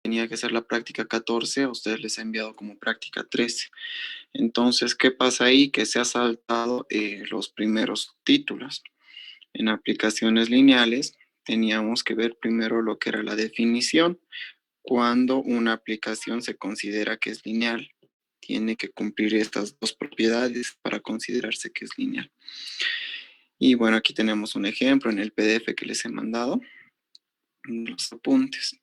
tenía que ser la práctica 14, a ustedes les ha enviado como práctica 13. Entonces, ¿qué pasa ahí? Que se ha saltado los primeros títulos. En aplicaciones lineales teníamos que ver primero lo que era la definición. Cuando una aplicación se considera que es lineal, tiene que cumplir estas dos propiedades para considerarse que es lineal. Y bueno, aquí tenemos un ejemplo en el PDF que les he mandado, los apuntes.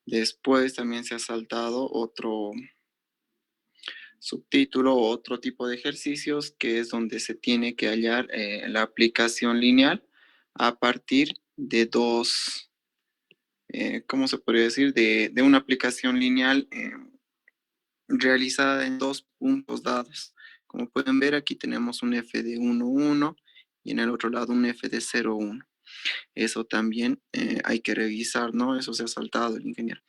Después también se ha saltado otro subtítulo o otro tipo de ejercicios que es donde se tiene que hallar la aplicación lineal a partir de dos, ¿cómo se podría decir? De una aplicación lineal realizada en dos puntos dados. Como pueden ver, aquí tenemos un f de 1, 1 y en el otro lado un f de 0, 1. Eso también hay que revisar, ¿no? Eso se ha saltado el ingeniero.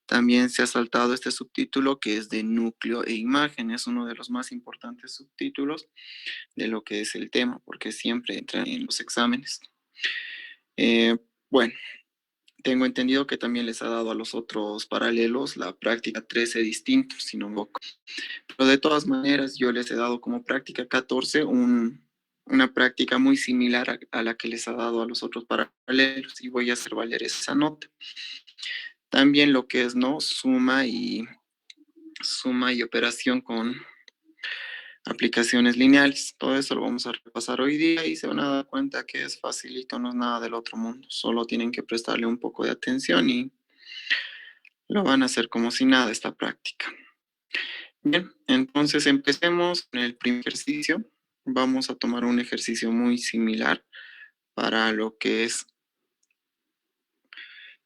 También se ha saltado este subtítulo que es de núcleo e imagen. Es uno de los más importantes subtítulos de lo que es el tema, porque siempre entra en los exámenes. Bueno, tengo entendido que también les ha dado a los otros paralelos la práctica 13 distintos, si no me equivoco. Pero de todas maneras, yo les he dado como práctica 14 una práctica muy similar a la que les ha dado a los otros paralelos y voy a hacer valer esa nota. También lo que es, ¿no? Suma y operación con aplicaciones lineales. Todo eso lo vamos a repasar hoy día y se van a dar cuenta que es facilito, no es nada del otro mundo. Solo tienen que prestarle un poco de atención y lo van a hacer como si nada esta práctica. Bien, entonces empecemos con el primer ejercicio. Vamos a tomar un ejercicio muy similar para lo que es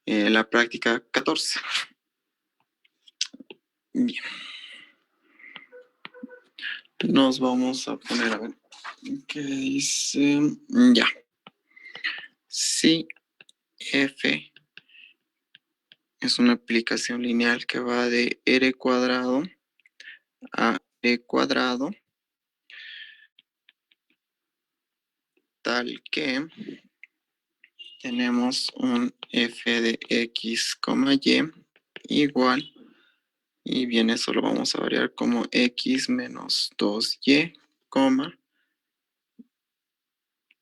la práctica 14. Bien. Nos vamos a poner a ver qué dice. Ya. Si f es una aplicación lineal que va de r cuadrado a e cuadrado, tal que tenemos un f de x, y igual, y bien, eso lo vamos a variar como x menos 2y,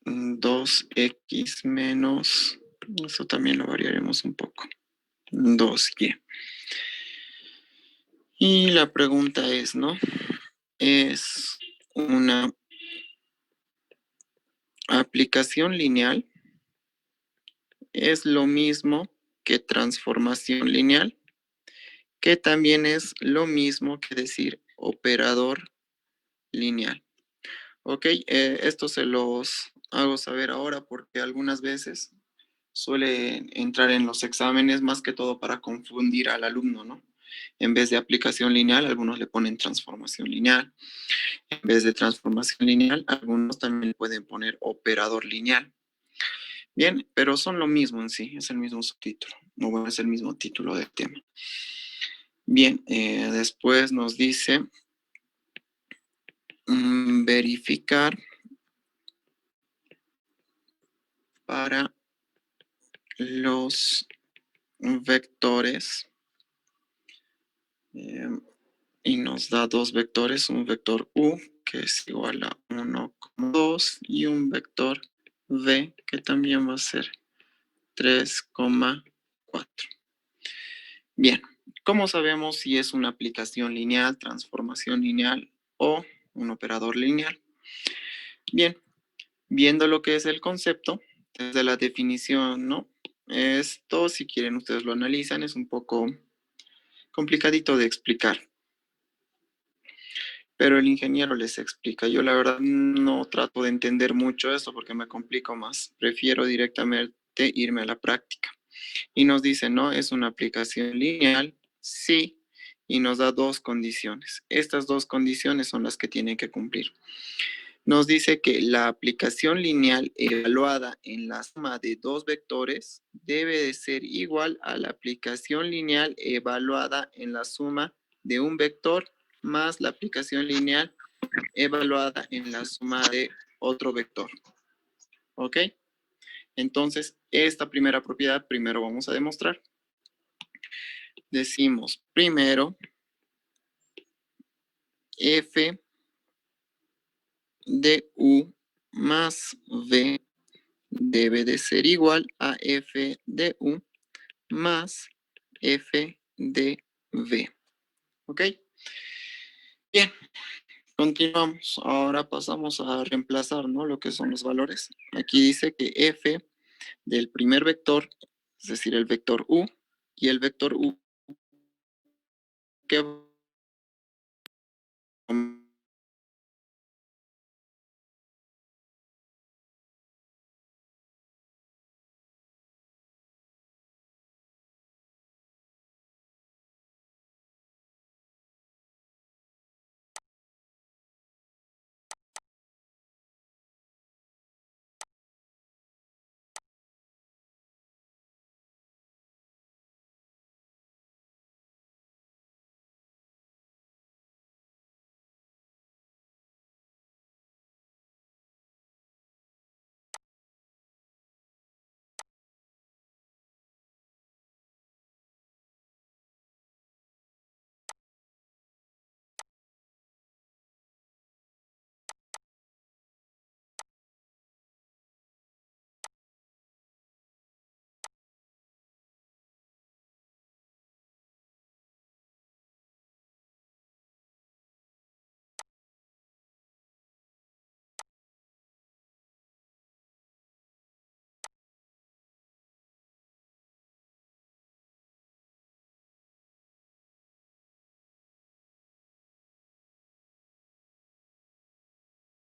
2x menos, eso también lo variaremos un poco, 2y. Y la pregunta es, ¿no? ¿Es una aplicación lineal? ¿Es lo mismo que transformación lineal? Que también es lo mismo que decir operador lineal. Ok, esto se los hago saber ahora porque algunas veces suele entrar en los exámenes más que todo para confundir al alumno, ¿no? En vez de aplicación lineal, algunos le ponen transformación lineal. En vez de transformación lineal, algunos también le pueden poner operador lineal. Bien, pero son lo mismo en sí, es el mismo subtítulo, o bueno, es el mismo título del tema. Bien, después nos dice verificar para los vectores y nos da dos vectores, un vector u que es igual a 1,2 y un vector v que también va a ser 3,4. Bien, ¿cómo sabemos si es una aplicación lineal, transformación lineal o un operador lineal? Bien, viendo lo que es el concepto, desde la definición, ¿no? Esto, si quieren, ustedes lo analizan, es un poco complicadito de explicar. Pero el ingeniero les explica. Yo la verdad no trato de entender mucho esto porque me complico más. Prefiero directamente irme a la práctica. Y nos dice, ¿no? Es una aplicación lineal, sí, y nos da dos condiciones. Estas dos condiciones son las que tienen que cumplir. Nos dice que la aplicación lineal evaluada en la suma de dos vectores debe de ser igual a la aplicación lineal evaluada en la suma de un vector más la aplicación lineal evaluada en la suma de otro vector. ¿Ok? Entonces, esta primera propiedad primero vamos a demostrar. decimos primero f de u más v debe de ser igual a f de u más f de v. ¿Ok? Bien, continuamos. Ahora pasamos a reemplazar, ¿no?, lo que son los valores. Aquí dice que f del primer vector, es decir, el vector u, y el vector u que con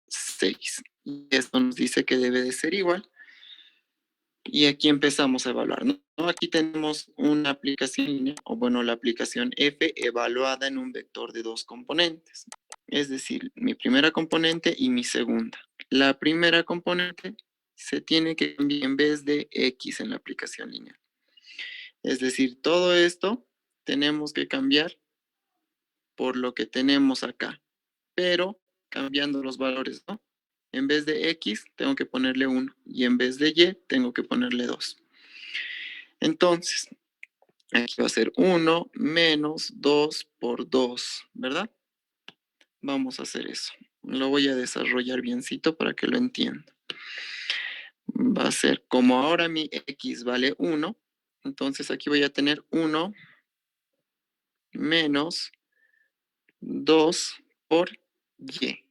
6. Y esto nos dice que debe de ser igual. Y aquí empezamos a evaluar, ¿no? Aquí tenemos una aplicación lineal, o bueno, la aplicación f evaluada en un vector de dos componentes. Es decir, mi primera componente y mi segunda. La primera componente se tiene que cambiar en vez de x en la aplicación lineal. Es decir, todo esto tenemos que cambiar por lo que tenemos acá, pero cambiando los valores, ¿no? En vez de x tengo que ponerle 1 y en vez de y tengo que ponerle 2. Entonces, aquí va a ser 1 menos 2 por 2, ¿verdad? Vamos a hacer eso. Lo voy a desarrollar biencito para que lo entienda. Va a ser, como ahora mi x vale 1, entonces aquí voy a tener 1 menos 2 por y.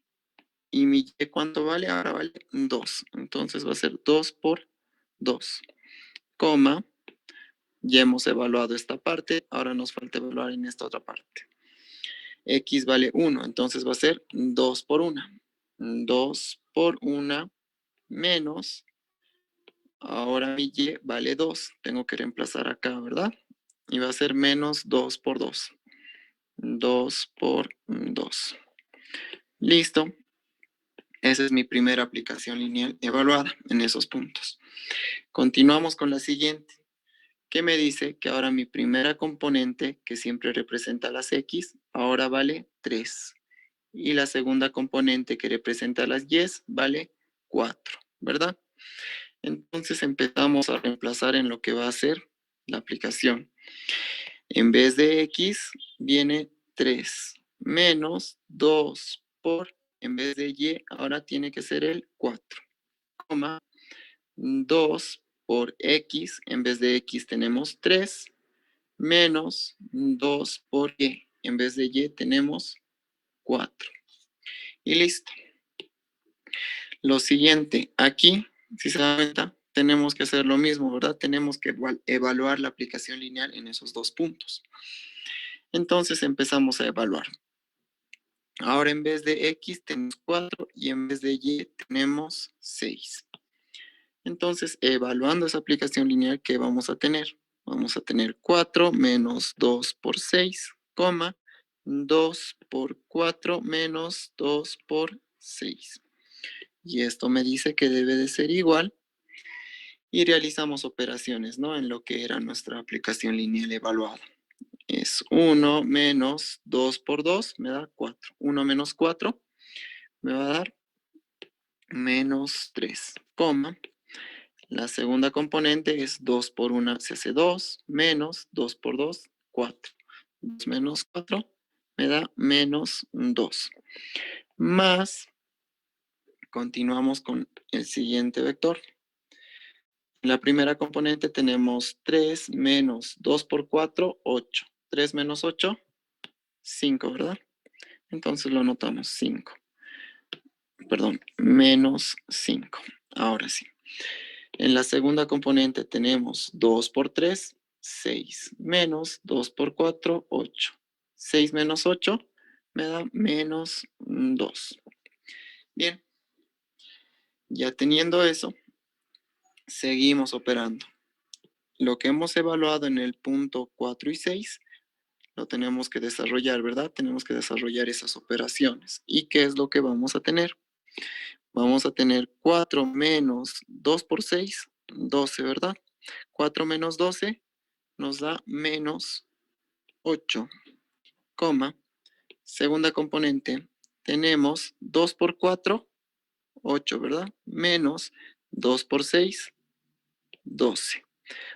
¿Y mi y cuánto vale? Ahora vale 2. Entonces va a ser 2 por 2, coma. Ya hemos evaluado esta parte, ahora nos falta evaluar en esta otra parte. X vale 1, entonces va a ser 2 por 1. 2 por 1 menos, ahora mi y vale 2. Tengo que reemplazar acá, ¿verdad? Y va a ser menos 2 por 2. 2 por 2. Listo. Esa es mi primera aplicación lineal evaluada en esos puntos. Continuamos con la siguiente, que me dice que ahora mi primera componente, que siempre representa las x, ahora vale 3. Y la segunda componente, que representa las y, vale 4, ¿verdad? Entonces empezamos a reemplazar en lo que va a ser la aplicación. En vez de x viene 3 menos 2 por, en vez de y, ahora tiene que ser el 4, coma, 2 por x, en vez de x tenemos 3, menos 2 por y, en vez de y tenemos 4. Y listo. Lo siguiente, aquí, si se dan cuenta, tenemos que hacer lo mismo, ¿verdad? Tenemos que evaluar la aplicación lineal en esos dos puntos. Entonces empezamos a evaluar. Ahora en vez de x tenemos 4 y en vez de y tenemos 6. Entonces, evaluando esa aplicación lineal, ¿qué vamos a tener? Vamos a tener 4 menos 2 por 6, coma, 2 por 4 menos 2 por 6. Y esto me dice que debe de ser igual. Y realizamos operaciones, ¿no? En lo que era nuestra aplicación lineal evaluada. Es 1 menos 2 por 2, me da 4. 1 menos 4 me va a dar menos 3, coma. La segunda componente es 2 por 1 se hace 2, menos 2 por 2, 4. 2 menos 4 me da menos 2. Más, continuamos con el siguiente vector. En la primera componente tenemos 3 menos 2 por 4, 8. 3 menos 8, 5, ¿verdad? Entonces lo anotamos 5. Perdón, menos 5. Ahora sí. En la segunda componente tenemos 2 por 3, 6. Menos 2 por 4, 8. 6 menos 8 me da menos 2. Bien, ya teniendo eso, seguimos operando. Lo que hemos evaluado en el punto 4 y 6 lo tenemos que desarrollar, ¿verdad? Tenemos que desarrollar esas operaciones. ¿Y qué es lo que vamos a tener? Vamos a tener 4 menos 2 por 6, 12, ¿verdad? 4 menos 12 nos da menos 8, coma. Segunda componente, tenemos 2 por 4, 8, ¿verdad? Menos 2 por 6, 12.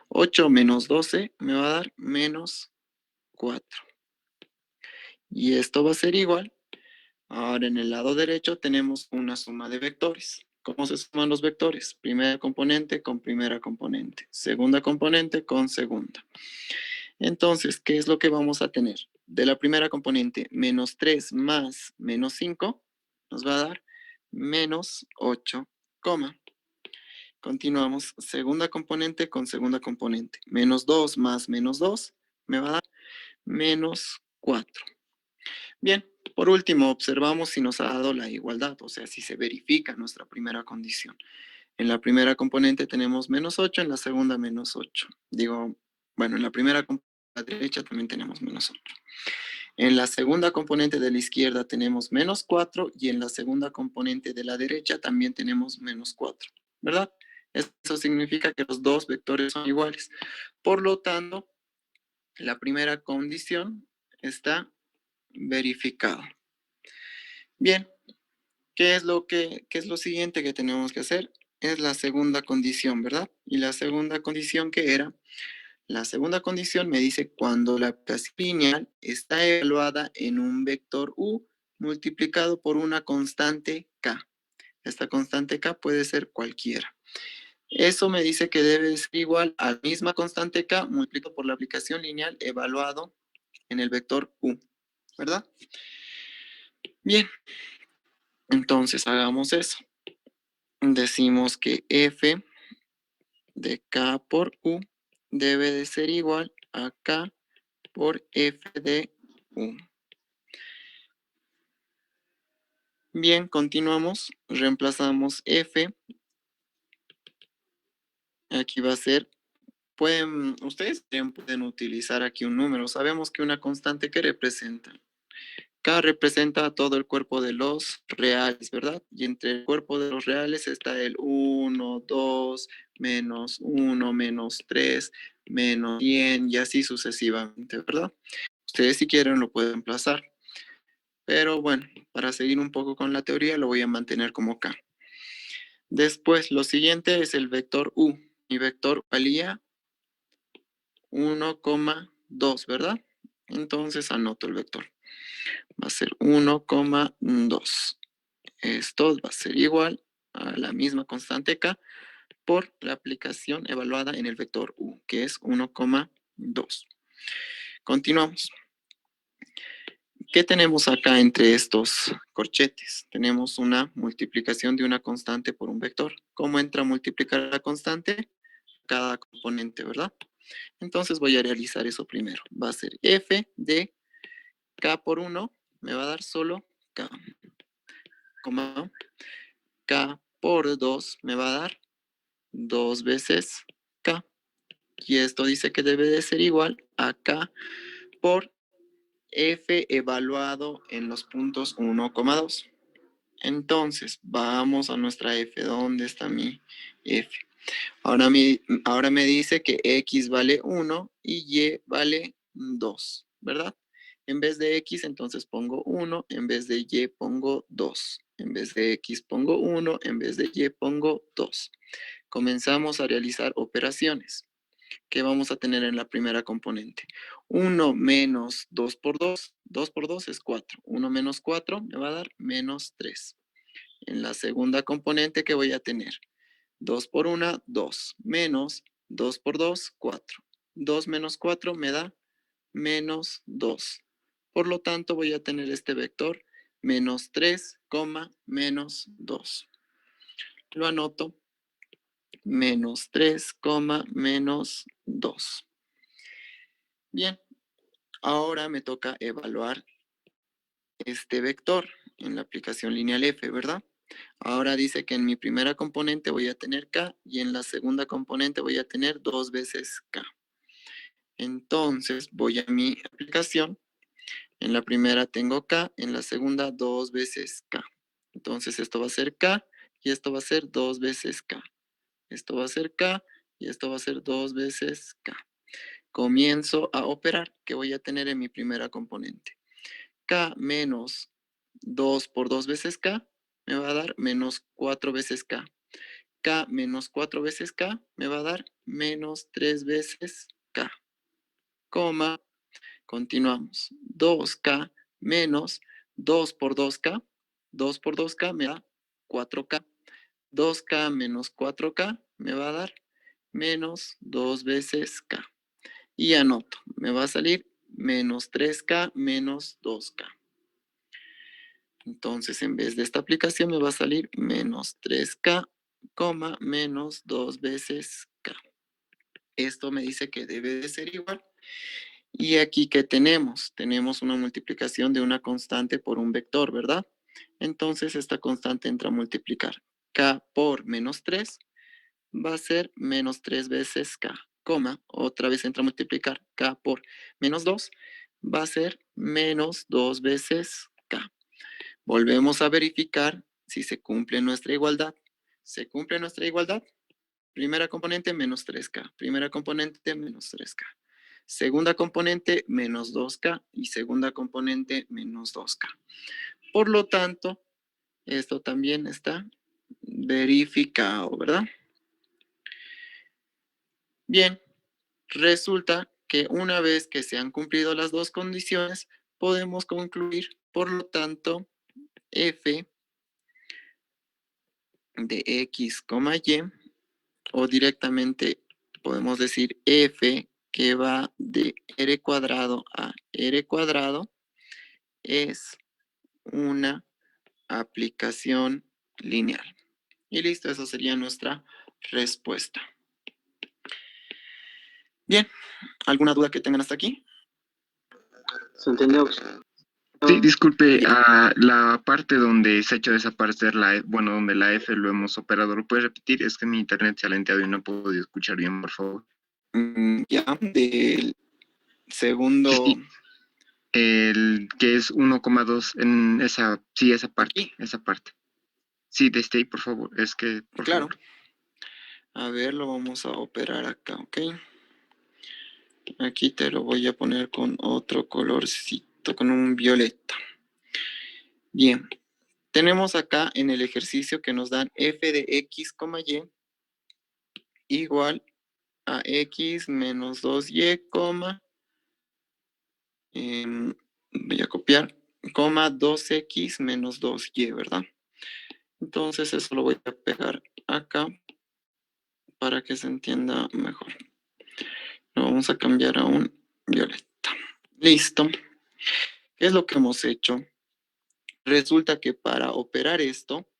8 menos 12 me va a dar menos 4. Y esto va a ser igual. Ahora en el lado derecho tenemos una suma de vectores. ¿Cómo se suman los vectores? Primera componente con primera componente. Segunda componente con segunda. Entonces, ¿qué es lo que vamos a tener? De la primera componente, menos 3 más menos 5 nos va a dar menos 8, coma. Continuamos, segunda componente con segunda componente. Menos 2 más menos 2 me va a dar menos 4. Bien, por último, observamos si nos ha dado la igualdad, o sea, si se verifica nuestra primera condición. En la primera componente tenemos menos 8, en la segunda menos 8. Digo, bueno, en la primera componente de la derecha también tenemos menos 8. En la segunda componente de la izquierda tenemos menos 4 y en la segunda componente de la derecha también tenemos menos 4, ¿verdad? Eso significa que los dos vectores son iguales. Por lo tanto, la primera condición está verificada. Bien, ¿qué es lo siguiente que tenemos que hacer? Es la segunda condición, ¿verdad? Y la segunda condición que era, la segunda condición me dice cuando la aplicación lineal está evaluada en un vector u multiplicado por una constante k. Esta constante k puede ser cualquiera. Eso me dice que debe ser igual a la misma constante k multiplicado por la aplicación lineal evaluado en el vector u, ¿verdad? Bien, entonces hagamos eso. Decimos que f de k por u debe de ser igual a k por f de u. Bien, continuamos. Reemplazamos f. Aquí va a ser, ustedes pueden utilizar aquí un número. Sabemos que una constante que representa. K representa todo el cuerpo de los reales, ¿verdad? Y entre el cuerpo de los reales está el 1, 2, menos 1, menos 3, menos 100 y así sucesivamente, ¿verdad? Ustedes si quieren lo pueden emplazar. Pero bueno, para seguir un poco con la teoría lo voy a mantener como K. Después, lo siguiente es el vector U. Mi vector valía 1,2, ¿verdad? Entonces anoto el vector. Va a ser 1,2. Esto va a ser igual a la misma constante K por la aplicación evaluada en el vector U, que es 1,2. Continuamos. ¿Qué tenemos acá entre estos corchetes? Tenemos una multiplicación de una constante por un vector. ¿Cómo entra a multiplicar la constante? Cada componente, ¿verdad? Entonces voy a realizar eso primero. Va a ser f de k por 1, me va a dar solo k, coma, k por 2 me va a dar 2 veces k. Y esto dice que debe de ser igual a k por f evaluado en los puntos 1,2. Entonces, vamos a nuestra f. ¿Dónde está mi f? Ahora me dice que x vale 1 y y vale 2, ¿verdad? En vez de x, entonces pongo 1, en vez de y pongo 2. En vez de x pongo 1, en vez de y pongo 2. Comenzamos a realizar operaciones. ¿Qué vamos a tener en la primera componente? 1 menos 2 por 2. 2 por 2 es 4. 1 menos 4 me va a dar menos 3. En la segunda componente, ¿qué voy a tener? 2 por 1, 2. Menos 2 por 2, 4. 2 menos 4 me da menos 2. Por lo tanto, voy a tener este vector menos 3, menos 2. Lo anoto. Menos 3, menos 2. Bien, ahora me toca evaluar este vector en la aplicación lineal F, ¿verdad? Ahora dice que en mi primera componente voy a tener K y en la segunda componente voy a tener 2 veces K. Entonces voy a mi aplicación. En la primera tengo K, en la segunda 2 veces K. Entonces esto va a ser K y esto va a ser 2 veces K. Esto va a ser K y esto va a ser 2 veces K. Comienzo a operar. ¿Qué voy a tener en mi primera componente? K menos 2 por 2 veces K me va a dar menos 4 veces K. K menos 4 veces K me va a dar menos 3 veces K. Coma, continuamos. 2K menos 2 por 2K. 2 por 2K me da 4K. 2K menos 4K me va a dar menos 2 veces K. Y anoto, me va a salir menos 3K menos 2K. Entonces, en vez de esta aplicación, me va a salir menos 3K, menos 2 veces K. Esto me dice que debe de ser igual. Y aquí, ¿qué tenemos? Tenemos una multiplicación de una constante por un vector, ¿verdad? Entonces, esta constante entra a multiplicar. K por menos 3 va a ser menos 3 veces K, otra vez entra a multiplicar. K por menos 2 va a ser menos 2 veces K. Volvemos a verificar si se cumple nuestra igualdad. ¿Se cumple nuestra igualdad? Primera componente, menos 3K. Primera componente, menos 3K. Segunda componente, menos 2K. Y segunda componente, menos 2K. Por lo tanto, esto también está verificado, ¿verdad? Bien, resulta que una vez que se han cumplido las dos condiciones, podemos concluir, por lo tanto, f de x, y, o directamente podemos decir f que va de r cuadrado a r cuadrado, es una aplicación lineal. Y listo, esa sería nuestra respuesta. Bien, ¿alguna duda que tengan hasta aquí? ¿Se entendió? Sí, disculpe, la parte donde se ha hecho desaparecer donde la F lo hemos operado, ¿lo puedes repetir? Es que mi internet se ha lenteado y no puedo escuchar bien, por favor. Ya, del segundo... Sí, el que es 1,2 en esa, sí, esa parte, Aquí. esa parte. Sí, desde ahí, por favor, es que, por Claro. favor. A ver, lo vamos a operar acá, ¿ok? Aquí te lo voy a poner con otro colorcito, con un violeta. Bien, tenemos acá en el ejercicio que nos dan f de x, y igual a x menos 2y, voy a copiar, 2x menos 2y, ¿verdad? Entonces eso lo voy a pegar acá para que se entienda mejor. Lo vamos a cambiar a un violeta. Listo. ¿Qué es lo que hemos hecho? Resulta que para operar esto,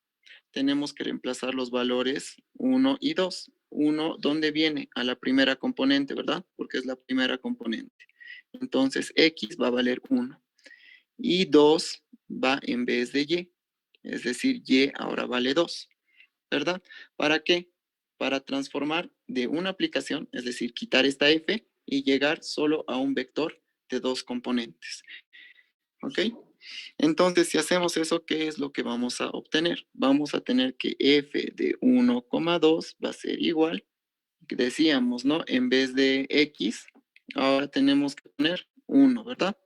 tenemos que reemplazar los valores 1 y 2. 1, ¿dónde viene? A la primera componente, ¿verdad? Porque es la primera componente. Entonces, x va a valer 1. Y 2 va en vez de y. Es decir, y ahora vale 2, ¿verdad? ¿Para qué? Para transformar de una aplicación, es decir, quitar esta f y llegar solo a un vector de 2 componentes. ¿Ok? Entonces, si hacemos eso, ¿qué es lo que vamos a obtener? Vamos a tener que f de 1,2 va a ser igual, decíamos, ¿no? En vez de x, ahora tenemos que poner 1, ¿verdad?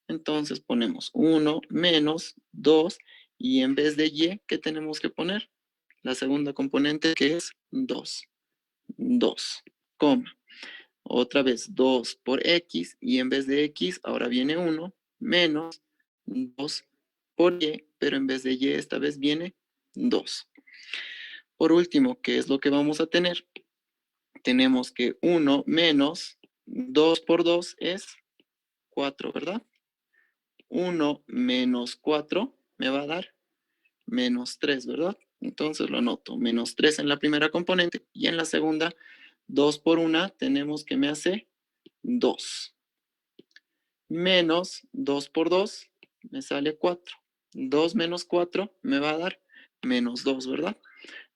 Entonces ponemos 1 menos 2 y en vez de y, ¿qué tenemos que poner? La segunda componente que es 2. 2, coma. otra vez 2 por x, y en vez de x ahora viene 1, menos 2 por y, pero en vez de y esta vez viene 2. Por último, ¿qué es lo que vamos a tener? Tenemos que 1 menos 2 por 2 es 4, ¿verdad? 1 menos 4 me va a dar menos 3, ¿verdad? Entonces lo anoto, menos 3 en la primera componente, y en la segunda, 2 por 1, tenemos que me hace 2. Menos 2 por 2, me sale 4. 2 menos 4 me va a dar menos 2, ¿verdad?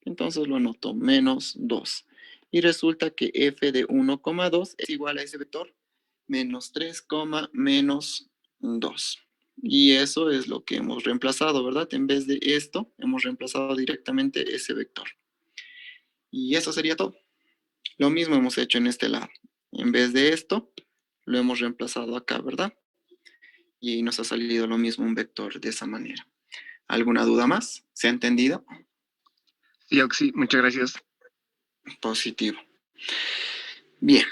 Entonces lo anoto, menos 2. Y resulta que f de 1,2 es igual a ese vector, menos 3, menos 2. Y eso es lo que hemos reemplazado, ¿verdad? En vez de esto, hemos reemplazado directamente ese vector. Y eso sería todo. Lo mismo hemos hecho en este lado. En vez de esto, lo hemos reemplazado acá, ¿verdad? Y nos ha salido lo mismo un vector de esa manera. ¿Alguna duda más? ¿Se ha entendido? Sí, Oxy, muchas gracias. Positivo. Bien.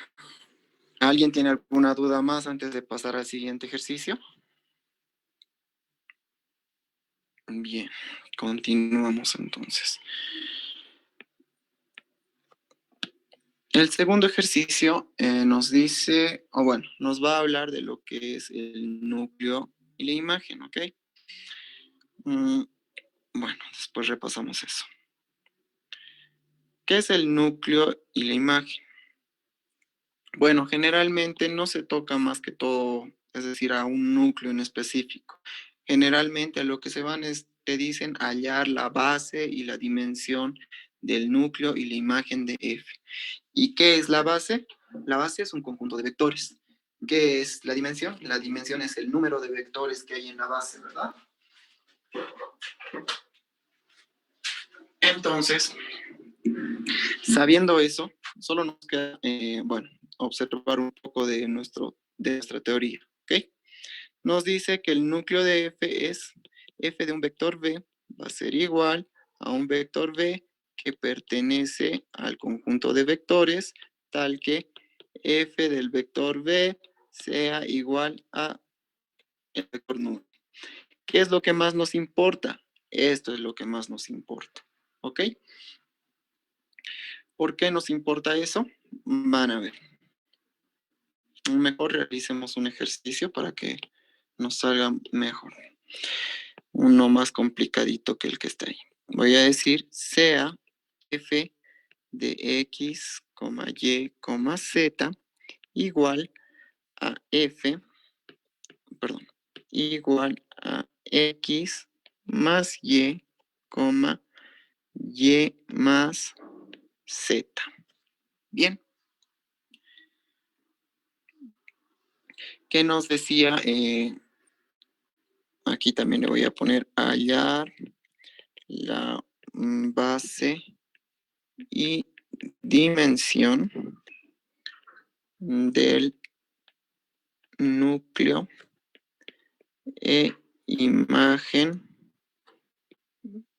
¿Alguien tiene alguna duda más antes de pasar al siguiente ejercicio? Bien, continuamos entonces. El segundo ejercicio nos dice, o bueno, nos va a hablar de lo que es el núcleo y la imagen, ¿ok? Bueno, después repasamos eso. ¿Qué es el núcleo y la imagen? Bueno, generalmente no se toca más que todo, es decir, a un núcleo en específico. Generalmente a lo que se van es, te dicen hallar la base y la dimensión del núcleo y la imagen de F. ¿Y qué es la base? La base es un conjunto de vectores. ¿Qué es la dimensión? La dimensión es el número de vectores que hay en la base, ¿verdad? Entonces, sabiendo eso, solo nos queda, bueno, observar un poco de nuestra teoría, ¿ok? Nos dice que el núcleo de F es F de un vector V va a ser igual a un vector V que pertenece al conjunto de vectores tal que F del vector V sea igual a el vector nulo. ¿Qué es lo que más nos importa? Esto es lo que más nos importa, ¿ok? ¿Por qué nos importa eso? Van a ver. Mejor realicemos un ejercicio para que nos salga mejor. Uno más complicadito que el que está ahí. Voy a decir sea f de x, y, z igual a f, perdón, igual a x más y, y más z. Bien. ¿Qué nos decía? Aquí también le voy a poner hallar la base y dimensión del núcleo e imagen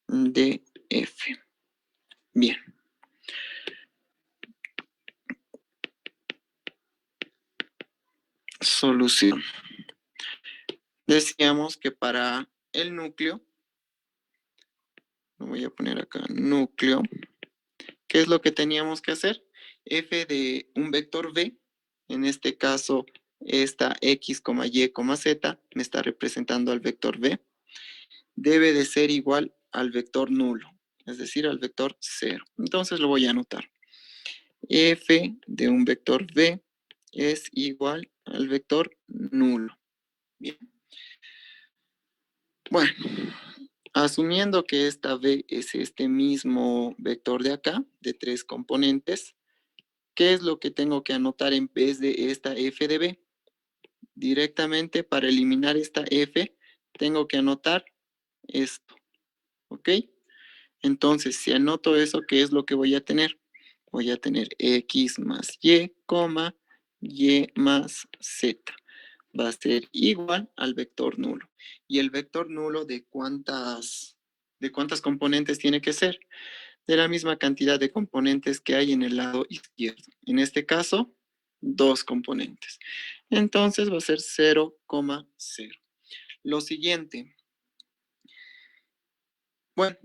de F. Bien. Solución. Decíamos que para el núcleo, lo voy a poner acá, núcleo, ¿qué es lo que teníamos que hacer? F de un vector V, en este caso, esta X, Y, Z, me está representando al vector V, debe de ser igual al vector nulo, es decir, al vector 0. Entonces lo voy a anotar. F de un vector V es igual al vector nulo. Bien. Bueno, asumiendo que esta V es este mismo vector de acá, de 3 componentes, ¿qué es lo que tengo que anotar en vez de esta F de B? Directamente para eliminar esta F, tengo que anotar esto, ¿ok? Entonces, si anoto eso, ¿qué es lo que voy a tener? Voy a tener X más Y, Y más Z. Va a ser igual al vector nulo. ¿Y el vector nulo de cuántas componentes tiene que ser? De la misma cantidad de componentes que hay en el lado izquierdo. En este caso, 2 componentes. Entonces va a ser 0,0. Lo siguiente. Bueno,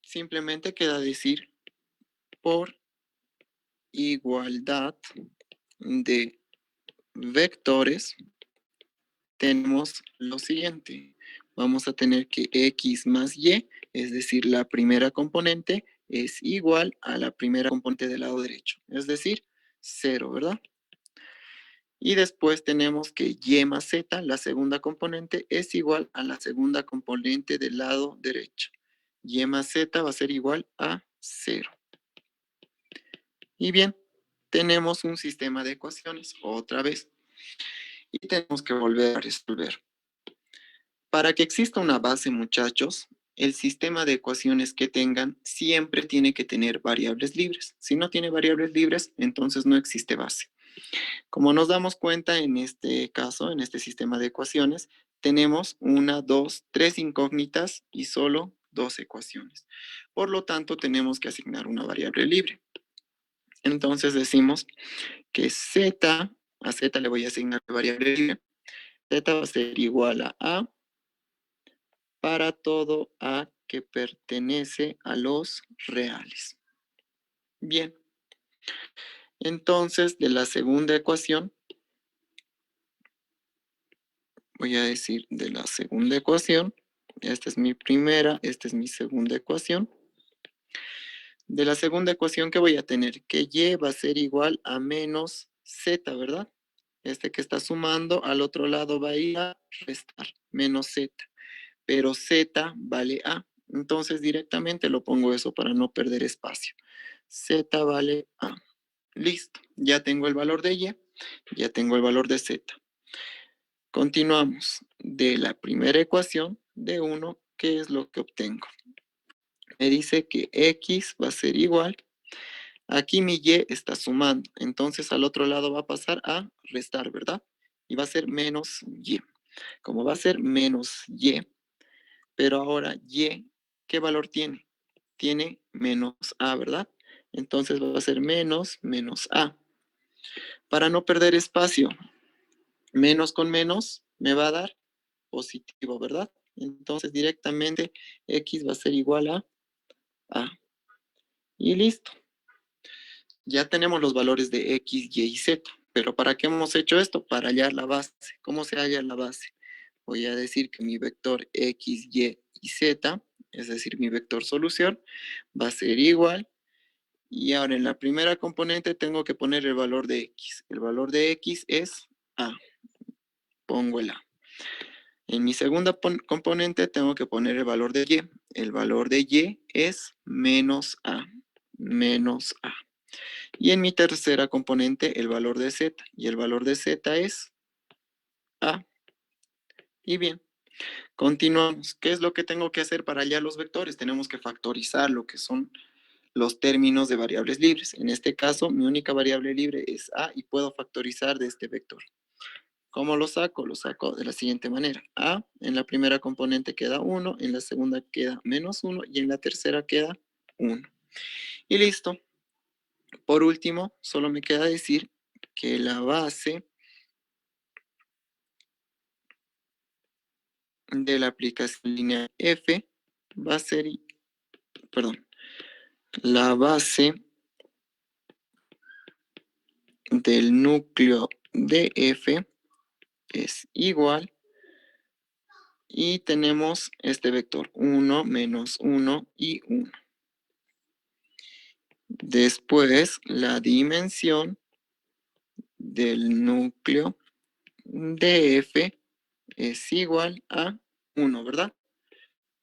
simplemente queda decir por igualdad de vectores tenemos lo siguiente. Vamos a tener que x más y, es decir, la primera componente es igual a la primera componente del lado derecho, es decir, 0, ¿verdad? Y después tenemos que y más z, la segunda componente, es igual a la segunda componente del lado derecho. Y más z va a ser igual a 0. Y bien, tenemos un sistema de ecuaciones otra vez. Y tenemos que volver a resolver. Para que exista una base, muchachos, el sistema de ecuaciones que tengan siempre tiene que tener variables libres. Si no tiene variables libres, entonces no existe base. Como nos damos cuenta en este caso, en este sistema de ecuaciones, tenemos 1, 2, 3 incógnitas y solo 2 ecuaciones. Por lo tanto, tenemos que asignar una variable libre. Entonces decimos que a z le voy a asignar la variable libre. Z va a ser igual a para todo A que pertenece a los reales. Bien. Entonces, de la segunda ecuación, voy a decir de la segunda ecuación, esta es mi primera, esta es mi segunda ecuación. De la segunda ecuación, ¿qué voy a tener? Que y va a ser igual a menos z, ¿verdad? Este que está sumando, al otro lado va a ir a restar, menos z. Pero z vale a. Entonces, directamente lo pongo eso para no perder espacio. Z vale a. Listo. Ya tengo el valor de y, ya tengo el valor de z. Continuamos. De la primera ecuación de 1, ¿qué es lo que obtengo? Me dice que x va a ser igual. Aquí mi y está sumando. Entonces al otro lado va a pasar a restar, ¿verdad? Y va a ser menos y. Como va a ser menos y, pero ahora y, ¿qué valor tiene? Tiene menos a, ¿verdad? Entonces va a ser menos a. Para no perder espacio, menos con menos me va a dar positivo, ¿verdad? Entonces directamente x va a ser igual a a. Y listo. Ya tenemos los valores de x, y y z. Pero ¿para qué hemos hecho esto? Para hallar la base. ¿Cómo se halla la base? Voy a decir que mi vector x, y z, es decir, mi vector solución, va a ser igual. Y ahora en la primera componente tengo que poner el valor de x. El valor de x es a. Pongo el a. En mi segunda componente tengo que poner el valor de y. El valor de y es menos a. Menos a. Y en mi tercera componente el valor de z. Y el valor de z es a. Y bien, continuamos. ¿Qué es lo que tengo que hacer para hallar los vectores? Tenemos que factorizar lo que son los términos de variables libres. En este caso, mi única variable libre es a y puedo factorizar de este vector. ¿Cómo lo saco? Lo saco de la siguiente manera. A en la primera componente queda 1, en la segunda queda menos 1 y en la tercera queda 1. Y listo. Por último, solo me queda decir que la base de la aplicación lineal f va a ser, perdón, la base del núcleo de f es igual y tenemos este vector 1, menos 1 y 1. Después, la dimensión del núcleo de f es igual a 1, ¿verdad?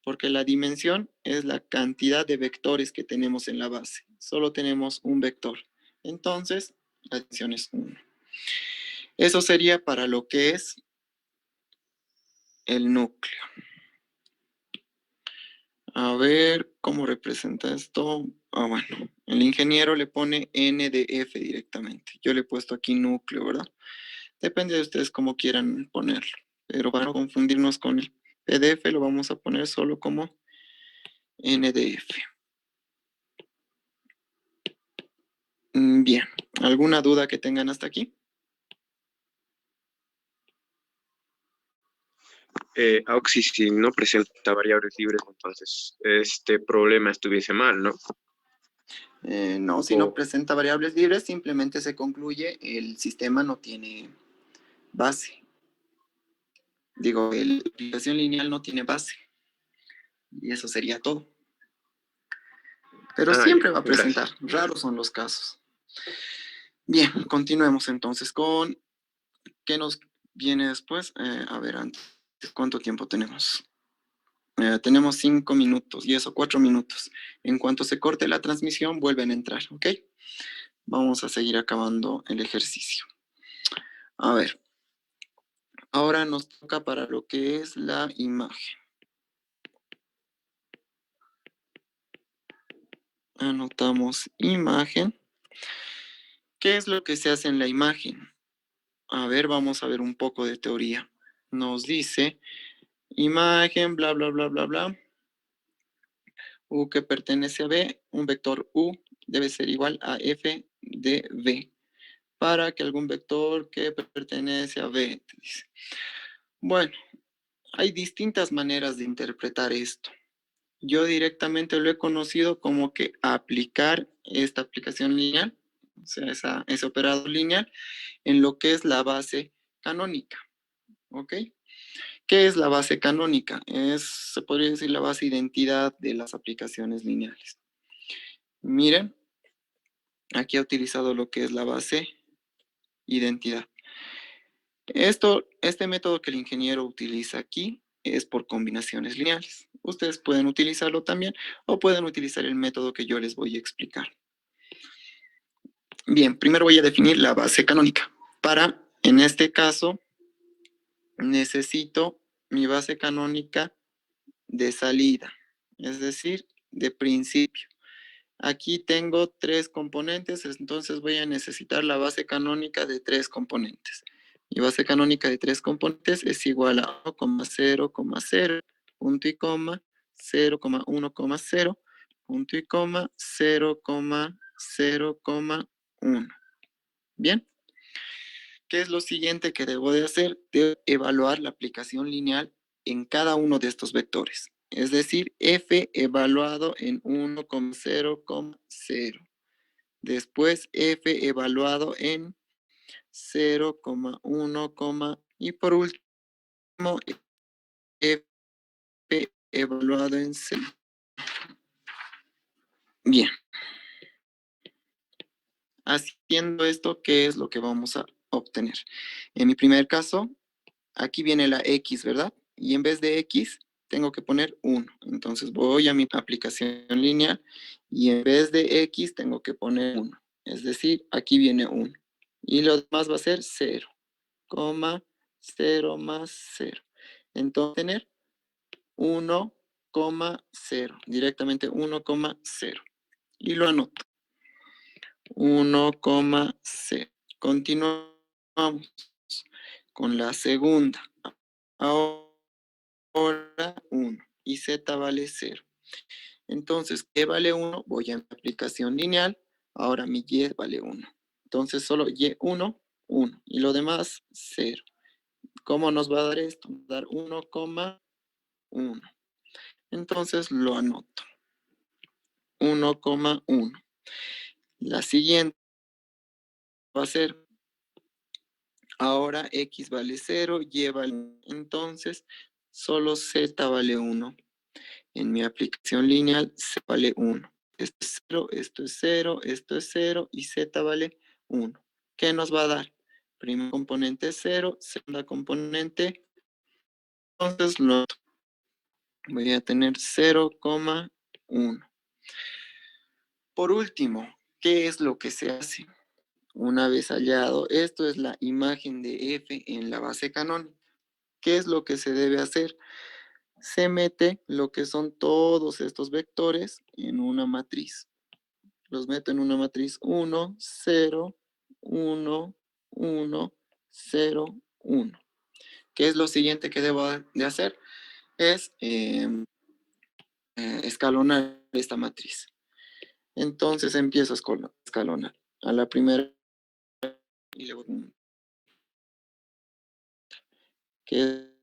Porque la dimensión es la cantidad de vectores que tenemos en la base. Solo tenemos un vector. Entonces, la dimensión es 1. Eso sería para lo que es el núcleo. A ver, ¿cómo representa esto? Bueno, el ingeniero le pone n de f directamente. Yo le he puesto aquí núcleo, ¿verdad? Depende de ustedes cómo quieran ponerlo. Pero para no confundirnos con el PDF, lo vamos a poner solo como n de f. Bien, ¿alguna duda que tengan hasta aquí? Auxi, si no presenta variables libres, entonces este problema estuviese mal, ¿no? No, si no presenta variables libres, simplemente se concluye el sistema no tiene base. Digo, la aplicación lineal no tiene base. Y eso sería todo. Pero siempre va a presentar. Gracias. Raros son los casos. Bien, continuemos entonces con qué nos viene después. A ver, antes, ¿cuánto tiempo tenemos? Tenemos 5 minutos y eso 4 minutos. En cuanto se corte la transmisión, vuelven a entrar, ¿ok? Vamos a seguir acabando el ejercicio. A ver, ahora nos toca para lo que es la imagen. Anotamos imagen. ¿Qué es lo que se hace en la imagen? A ver, vamos a ver un poco de teoría. Nos dice imagen, bla, bla, bla, bla, bla. U que pertenece a B, un vector U debe ser igual a F de B. Para que algún vector que pertenece a B. Dice. Bueno, hay distintas maneras de interpretar esto. Yo directamente lo he conocido como que aplicar esta aplicación lineal, o sea, ese operador lineal, en lo que es la base canónica. ¿Ok? ¿Qué es la base canónica? Se podría decir la base identidad de las aplicaciones lineales. Miren, aquí he utilizado lo que es la base identidad. Este método que el ingeniero utiliza aquí es por combinaciones lineales. Ustedes pueden utilizarlo también o pueden utilizar el método que yo les voy a explicar. Bien, primero voy a definir la base canónica. En este caso, necesito mi base canónica de salida, es decir, de principio. Aquí tengo 3 componentes, entonces voy a necesitar la base canónica de 3 componentes. Mi base canónica de 3 componentes es igual a 1,0,0, punto y coma, 0,1,0, punto y coma, 0,0,1. ¿Bien? ¿Qué es lo siguiente que debo de hacer? Debo evaluar la aplicación lineal en cada uno de estos vectores. Es decir, f evaluado en 1,0,0. Después f evaluado en 0,1, y por último f evaluado en 0. Bien. Haciendo esto, ¿qué es lo que vamos a obtener? En mi primer caso, aquí viene la x, ¿verdad? Y en vez de x, tengo que poner 1. Entonces voy a mi aplicación lineal y en vez de x, tengo que poner 1. Es decir, aquí viene 1. Y lo demás va a ser 0, 0 más 0. Entonces, tener 1,0. Directamente 1,0. Y lo anoto. 1,0. Continuamos con la segunda. Ahora 1 y z vale 0. Entonces, ¿qué vale 1? Voy a mi aplicación lineal. Ahora mi y vale 1. Entonces, solo y1, 1. Y lo demás, 0. ¿Cómo nos va a dar esto? Nos va a dar 1,1. Entonces, lo anoto. 1,1. La siguiente va a ser, ahora x vale 0, y vale 1. Entonces, solo z vale 1. En mi aplicación lineal, z vale 1. Esto es 0, esto es 0, esto es 0 y z vale 1. ¿Qué nos va a dar? Primer componente 0, segunda componente. Entonces, voy a tener 0,1. Por último, ¿qué es lo que se hace? Una vez hallado, esto es la imagen de f en la base canónica. ¿Qué es lo que se debe hacer? Se mete lo que son todos estos vectores en una matriz. Los meto en una matriz 1, 0, 1, 1, 0, 1. ¿Qué es lo siguiente que debo de hacer? Es escalonar esta matriz. Entonces empiezo a escalonar. A la primera y luego que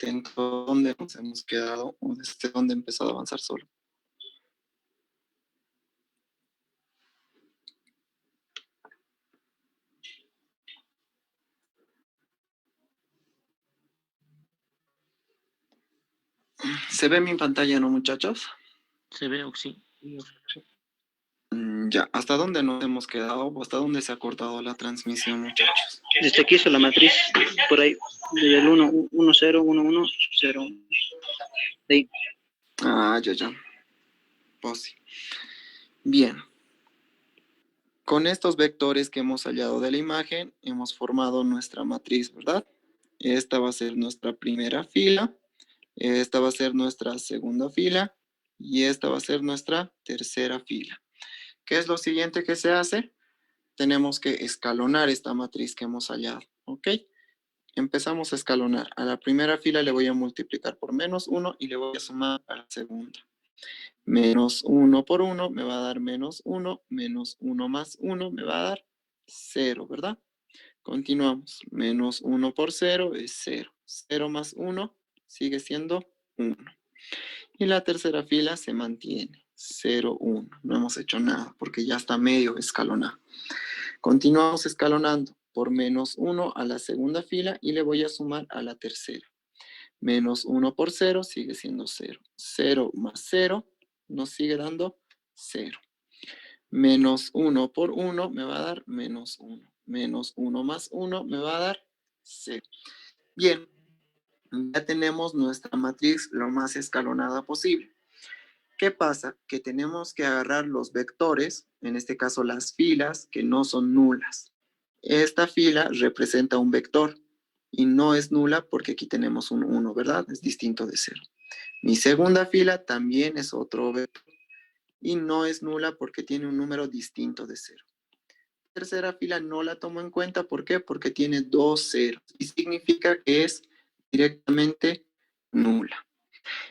atento a dónde nos hemos quedado o desde dónde he empezado a avanzar solo. ¿Se ve mi pantalla, no, muchachos? Se ve, sí. Ya, ¿hasta dónde nos hemos quedado o hasta dónde se ha cortado la transmisión, muchachos? Desde aquí hizo la matriz, por ahí, desde el 1, 1, 0, 1, 1, 0. Ahí. Ah, ya. Pues sí. Bien. Con estos vectores que hemos hallado de la imagen, hemos formado nuestra matriz, ¿verdad? Esta va a ser nuestra primera fila, esta va a ser nuestra segunda fila y esta va a ser nuestra tercera fila. ¿Qué es lo siguiente que se hace? Tenemos que escalonar esta matriz que hemos hallado, ¿ok? Empezamos a escalonar. A la primera fila le voy a multiplicar por -1 y le voy a sumar a la segunda. -1 por 1 me va a dar -1, -1 más 1 me va a dar 0, ¿verdad? Continuamos. -1 por 0 es 0. 0 más 1 sigue siendo 1. Y la tercera fila se mantiene. 0, 1. No hemos hecho nada porque ya está medio escalonado. Continuamos escalonando por -1 a la segunda fila y le voy a sumar a la tercera. -1 por 0 sigue siendo 0. 0 más 0 nos sigue dando 0. -1 por 1 me va a dar -1. -1 más 1 me va a dar 0. Bien, ya tenemos nuestra matriz lo más escalonada posible. ¿Qué pasa? Que tenemos que agarrar los vectores, en este caso las filas, que no son nulas. Esta fila representa un vector y no es nula porque aquí tenemos un 1, ¿verdad? Es distinto de 0. Mi segunda fila también es otro vector y no es nula porque tiene un número distinto de 0. Tercera fila no la tomo en cuenta, ¿por qué? Porque tiene 2 ceros y significa que es directamente nula.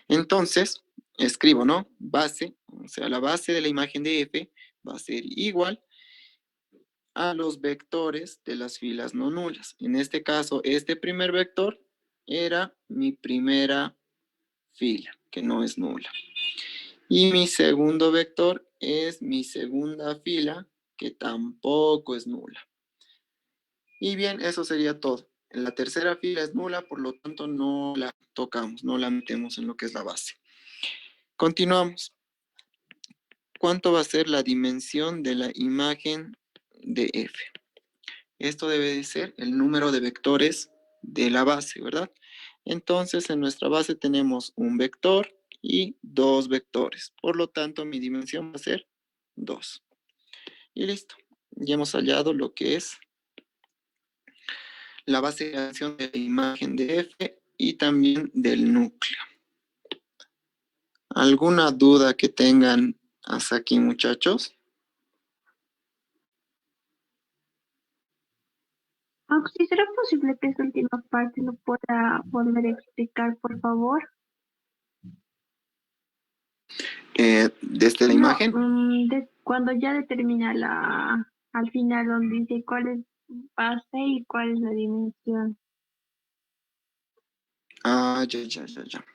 Entonces, escribo, ¿no? Base, o sea, la base de la imagen de F va a ser igual a los vectores de las filas no nulas. En este caso, este primer vector era mi primera fila, que no es nula. Y mi segundo vector es mi segunda fila, que tampoco es nula. Y bien, eso sería todo. La tercera fila es nula, por lo tanto no la tocamos, no la metemos en lo que es la base. Continuamos. ¿Cuánto va a ser la dimensión de la imagen de F? Esto debe de ser el número de vectores de la base, ¿verdad? Entonces, en nuestra base tenemos un vector y 2 vectores. Por lo tanto, mi dimensión va a ser 2. Y listo. Ya hemos hallado lo que es la base de acción de la imagen de F y también del núcleo. ¿Alguna duda que tengan hasta aquí, muchachos? Si será posible que esta última parte lo pueda volver a explicar, por favor. Desde la No, imagen. cuando ya determina al final donde dice cuál es base y cuál es la dimensión. Ah, ya.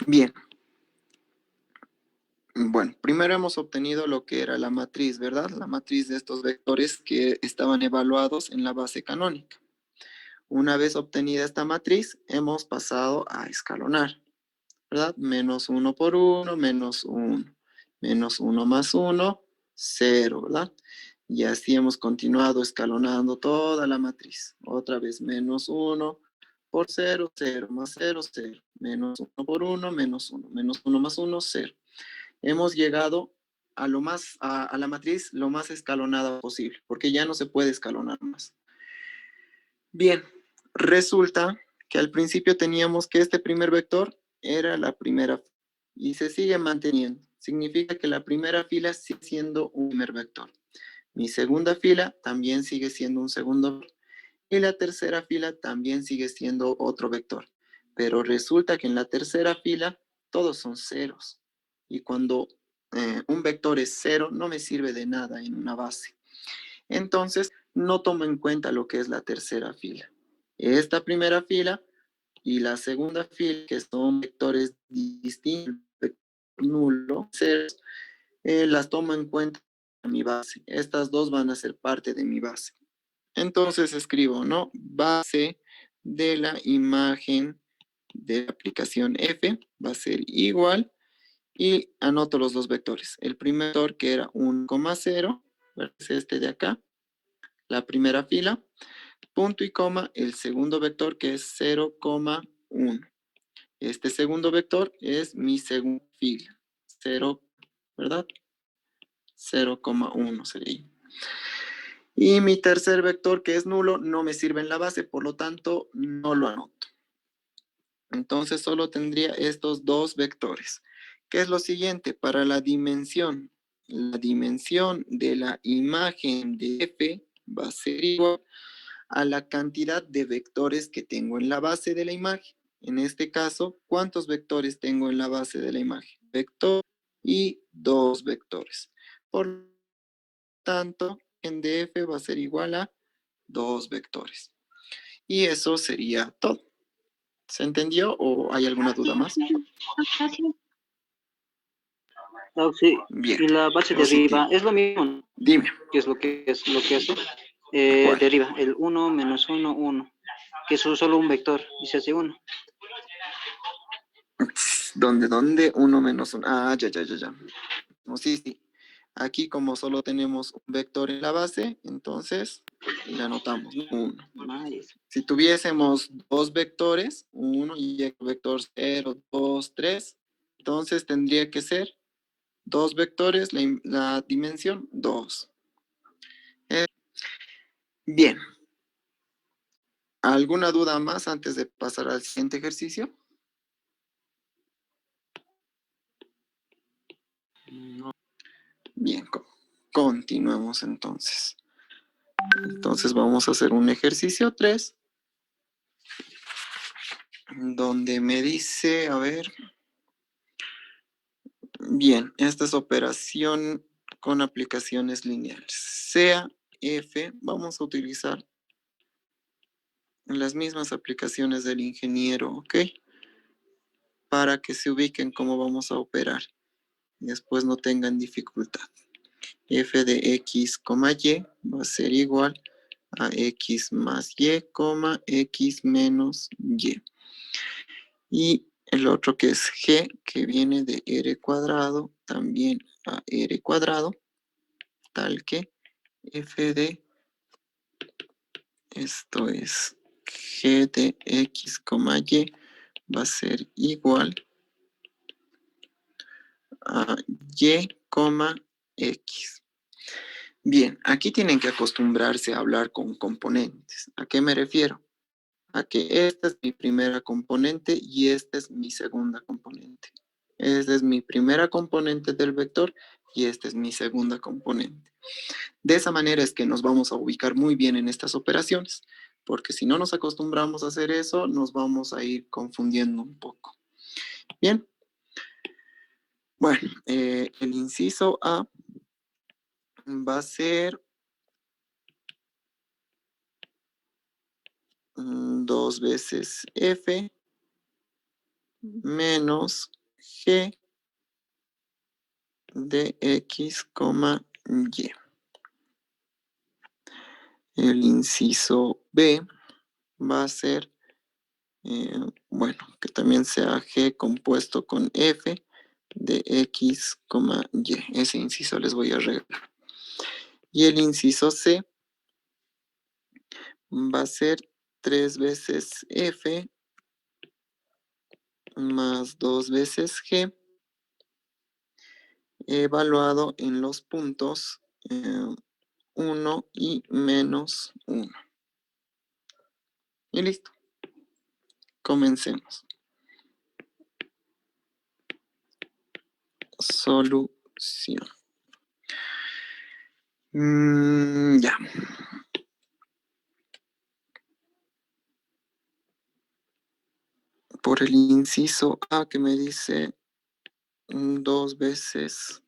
Bien. Bueno, primero hemos obtenido lo que era la matriz, ¿verdad? La matriz de estos vectores que estaban evaluados en la base canónica. Una vez obtenida esta matriz, hemos pasado a escalonar, ¿verdad? -1 por 1, -1. -1 más 1, 0, ¿verdad? Y así hemos continuado escalonando toda la matriz. Otra vez -1 por 0, 0 más 0, 0. -1 por 1, -1. -1 más 1, 0. Hemos llegado a la matriz lo más escalonada posible, porque ya no se puede escalonar más. Bien, resulta que al principio teníamos que este primer vector era la primera y se sigue manteniendo. Significa que la primera fila sigue siendo un primer vector. Mi segunda fila también sigue siendo un segundo vector. Y la tercera fila también sigue siendo otro vector. Pero resulta que en la tercera fila todos son ceros. Y cuando un vector es 0, no me sirve de nada en una base. Entonces, no tomo en cuenta lo que es la tercera fila. Esta primera fila y la segunda fila, que son vectores distintos, vector nulo, ceros, las tomo en cuenta en mi base. Estas dos van a ser parte de mi base. Entonces escribo, ¿no? Base de la imagen de la aplicación F va a ser igual y anoto los dos vectores. El primer vector que era 1,0, es este de acá, la primera fila, punto y coma, el segundo vector que es 0,1. Este segundo vector es mi segunda fila, 0, ¿verdad? 0,1 sería. Y mi tercer vector, que es nulo, no me sirve en la base, por lo tanto, no lo anoto. Entonces, solo tendría estos dos vectores. ¿Qué es lo siguiente? Para la dimensión de la imagen de F va a ser igual a la cantidad de vectores que tengo en la base de la imagen. En este caso, ¿cuántos vectores tengo en la base de la imagen? Vector y dos vectores. Por lo tanto, en DF va a ser igual a dos vectores. Y eso sería todo. ¿Se entendió o hay alguna duda más? Ah, sí. Bien. Y la base de Positivo. arriba es lo mismo, ¿no? Dime. ¿Qué es lo que hace? ¿Cuál? De arriba, el 1 menos 1, 1, que es solo un vector y se hace 1. ¿Dónde? 1 menos 1. Ah, ya. No, sí. Aquí como solo tenemos un vector en la base, entonces le anotamos 1. Si tuviésemos dos vectores, 1 y el vector 0, 2, 3, entonces tendría que ser dos vectores, la dimensión 2. Bien. ¿Alguna duda más antes de pasar al siguiente ejercicio? No. Bien, continuemos entonces. Entonces vamos a hacer un ejercicio 3, donde me dice, a ver, bien, esta es operación con aplicaciones lineales. Sea F, vamos a utilizar las mismas aplicaciones del ingeniero, ¿ok? Para que se ubiquen cómo vamos a operar y después no tengan dificultad. F de X, Y va a ser igual a X más Y, X menos Y. Y el otro que es G, que viene de R cuadrado, también a R cuadrado, tal que F de, esto es G de X, Y, va a ser igual a Y, X. Bien, aquí tienen que acostumbrarse a hablar con componentes. ¿A qué me refiero? A que esta es mi primera componente y esta es mi segunda componente. Esta es mi primera componente del vector y esta es mi segunda componente. De esa manera es que nos vamos a ubicar muy bien en estas operaciones, porque si no nos acostumbramos a hacer eso, nos vamos a ir confundiendo un poco. Bien. Bueno, el inciso A va a ser 2 veces F menos G de X, Y. El inciso B va a ser, bueno, que también sea G compuesto con F de X, Y. Ese inciso les voy a regalar. Y el inciso C va a ser 3 veces F más 2 veces G evaluado en los puntos 1 y menos 1. Y listo. Comencemos. Solución. Ya. Por el inciso A que me dice 2 veces